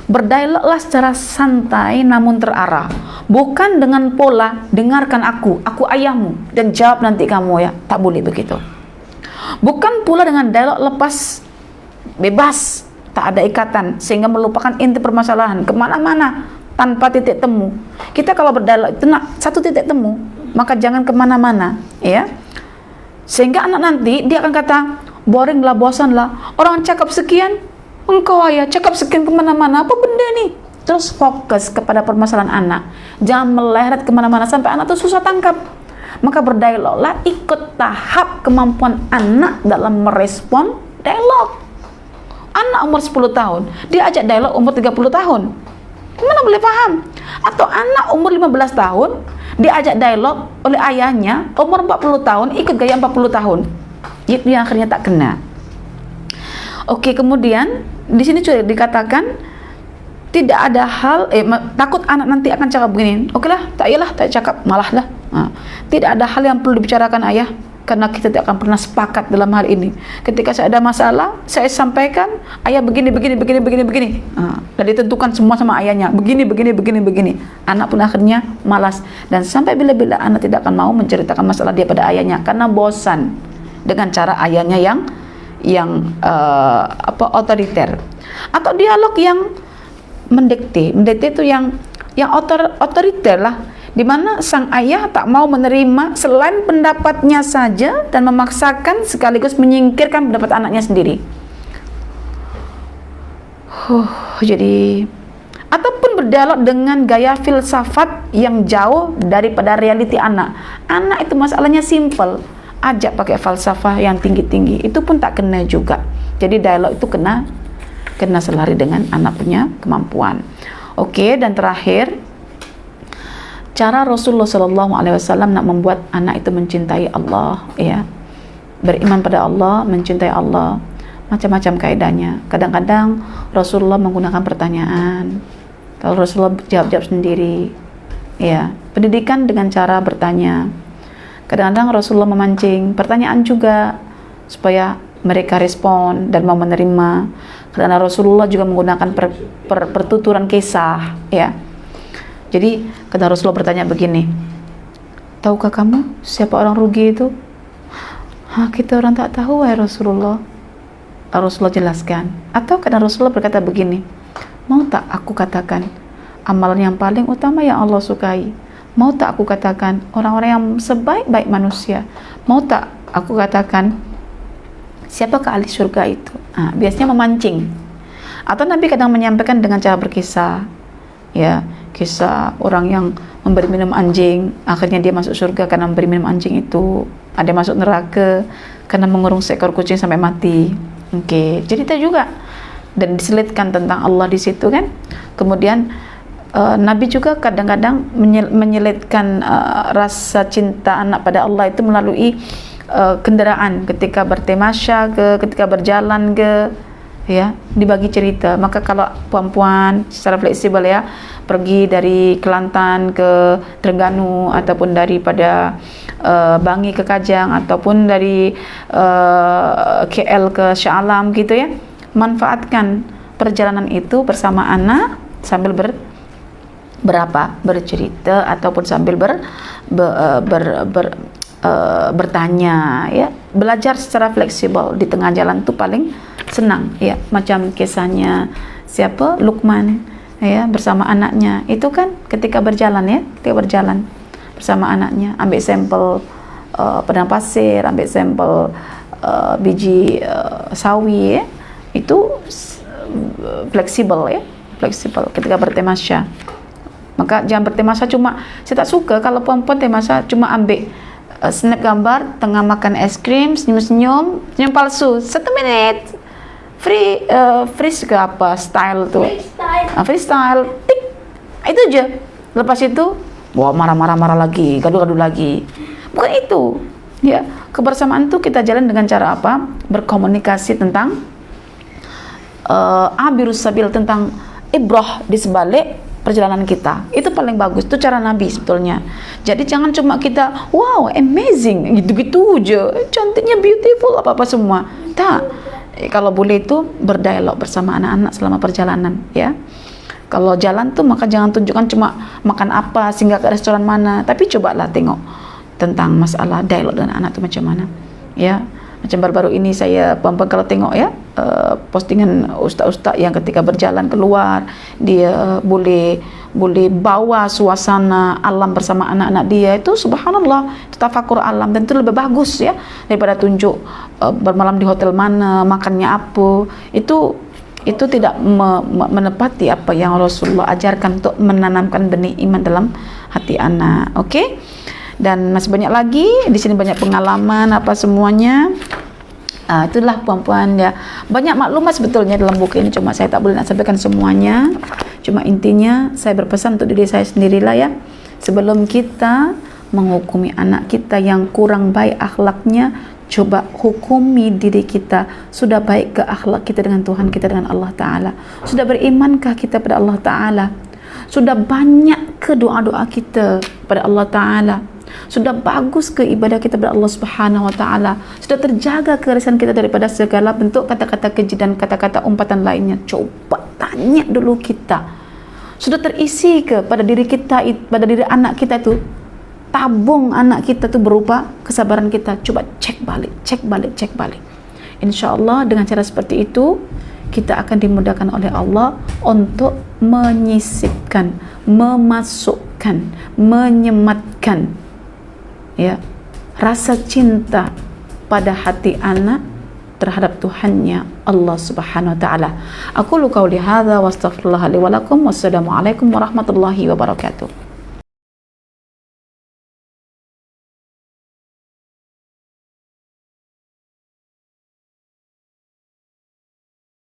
Speaker 1: berdialoglah secara santai namun terarah. Bukan dengan pola dengarkan aku ayahmu dan jawab nanti kamu ya. Tak boleh begitu. Bukan pula dengan dialog lepas bebas, tak ada ikatan sehingga melupakan inti permasalahan kemana-mana tanpa titik temu. Kita kalau berdialog itu nak satu titik temu, maka jangan kemana-mana ya, sehingga anak nanti dia akan kata boring lah, bosan lah, orang cakap sekian, engkau ayah cakap sekian kemana-mana, apa benda nih. Terus fokus kepada permasalahan anak, jangan meleret kemana-mana sampai anak tuh susah tangkap. Maka berdialoglah, ikut tahap kemampuan anak dalam merespon dialog. Anak umur 10 tahun, dia ajak dialog umur 30 tahun. Gimana boleh paham? Atau anak umur 15 tahun, dia ajak dialog oleh ayahnya, umur 40 tahun, ikut gaya 40 tahun. Itu yang akhirnya tak kena. Oke, kemudian di sini juga dikatakan tidak ada hal takut anak nanti akan cakap begini. Oke lah, tak iyalah, tak cakap, malah lah. Tidak ada hal yang perlu dibicarakan ayah, karena kita tidak akan pernah sepakat dalam hal ini. Ketika saya ada masalah, saya sampaikan, ayah begini. Dan ditentukan semua sama ayahnya, begini. Anak pun akhirnya malas, dan sampai bila-bila anak tidak akan mau menceritakan masalah dia pada ayahnya karena bosan dengan cara ayahnya yang otoriter, atau dialog yang mendikte itu yang otoriter lah, di mana sang ayah tak mau menerima selain pendapatnya saja dan memaksakan sekaligus menyingkirkan pendapat anaknya sendiri. Jadi ataupun berdialog dengan gaya filsafat yang jauh daripada realiti anak. Anak itu masalahnya simple, ajak pakai falsafah yang tinggi-tinggi, itu pun tak kena juga. Jadi dialog itu kena selari dengan anak punya kemampuan. Oke, dan terakhir, cara Rasulullah SAW nak membuat anak itu mencintai Allah, ya, beriman pada Allah, mencintai Allah, macam-macam kaidahnya. Kadang-kadang Rasulullah menggunakan pertanyaan, lalu Rasulullah jawab sendiri, ya. Pendidikan dengan cara bertanya. Kadang-kadang Rasulullah memancing pertanyaan juga supaya mereka respon dan mau menerima. Karena Rasulullah juga menggunakan pertuturan kisah, ya. Jadi kata Rasulullah bertanya begini, tahukah kamu siapa orang rugi itu? Kita orang tak tahu, wahai Rasulullah. Rasulullah jelaskan. Atau karena Rasulullah berkata begini, mau tak aku katakan amalan yang paling utama yang Allah sukai? Mau tak aku katakan orang-orang yang sebaik-baik manusia? Mau tak aku katakan siapakah ahli surga itu? Biasanya memancing. Atau Nabi kadang menyampaikan dengan cara berkisah, ya, kisah orang yang memberi minum anjing, akhirnya dia masuk surga karena memberi minum anjing itu. Ada yang masuk neraka karena mengurung seekor kucing sampai mati. Oke, cerita juga dan diselitkan tentang Allah di situ kan. Kemudian Nabi juga kadang-kadang menyelitkan rasa cinta anak pada Allah itu melalui kendaraan, ketika bertemasya ketika berjalan ya, dibagi cerita. Maka kalau perempuan secara fleksibel ya, pergi dari Kelantan ke Terengganu, ataupun daripada Bangi ke Kajang, ataupun dari KL ke Shah Alam gitu ya, manfaatkan perjalanan itu bersama anak sambil bercerita, ataupun sambil bertanya ya, belajar secara fleksibel di tengah jalan itu paling senang ya. Macam kisahnya siapa, Luqman ya, bersama anaknya itu kan, ketika berjalan bersama anaknya, ambil sampel padang pasir, ambil sampel biji sawi ya, itu fleksibel ketika bertemasya. Maka jangan bertemasya cuma, saya tak suka kalau perempuan temasya cuma ambil snap gambar tengah makan es krim, senyum palsu 1 menit, freeze ke apa style tuh,
Speaker 2: Freestyle.
Speaker 1: freestyle, tik, itu aja. Lepas itu, wah marah-marah lagi, gaduh-gaduh lagi. Bukan itu, ya. Kebersamaan tuh kita jalan dengan cara apa? Berkomunikasi tentang abirus sabil, tentang ibrah di sebalik perjalanan kita. Itu paling bagus, itu cara Nabi sebetulnya. Jadi jangan cuma kita wow amazing gitu-gitu aja, cantiknya, beautiful, apa-apa semua. Tak. Kalau boleh itu berdialog bersama anak-anak selama perjalanan, ya. Kalau jalan tuh maka jangan tunjukkan cuma makan apa, singgah ke restoran mana, tapi cobalah tengok tentang masalah dialog dengan anak itu macam mana, ya. Macam baru-baru ini saya kalau tengok ya postingan ustaz-ustaz yang ketika berjalan keluar dia boleh bawa suasana alam bersama anak-anak dia, itu subhanallah, itu tafakur alam, dan itu lebih bagus ya daripada tunjuk bermalam di hotel mana, makannya apa. Itu tidak menepati apa yang Rasulullah ajarkan untuk menanamkan benih iman dalam hati anak. Okey? Dan masih banyak lagi di sini, banyak pengalaman apa semuanya. Itulah puan-puan ya, banyak maklumat sebetulnya dalam buku ini, cuma saya tak boleh nak sampaikan semuanya. Cuma intinya saya berpesan untuk diri saya sendirilah ya, sebelum kita menghukumi anak kita yang kurang baik akhlaknya, coba hukumi diri kita, sudah baik ke akhlak kita dengan Tuhan kita, dengan Allah Ta'ala? Sudah berimankah kita pada Allah Ta'ala? Sudah banyak ke doa-doa kita pada Allah Ta'ala? Sudah bagus ke ibadah kita kepada Allah Subhanahu Wa Ta'ala? Sudah terjaga kerisan kita daripada segala bentuk kata-kata keji dan kata-kata umpatan lainnya? Coba tanya dulu kita. Sudah terisi ke pada diri kita, pada diri anak kita tu, tabung anak kita tu berupa kesabaran kita? Coba cek balik. InsyaAllah dengan cara seperti itu kita akan dimudahkan oleh Allah untuk menyisipkan, memasukkan, menyematkan ya rasa cinta pada hati anak terhadap Tuhannya Allah Subhanahu Wa Ta'ala. Aku qauli hadza wa astaghfirullah li wa lakum. Wassalamualaikum warahmatullahi wabarakatuh.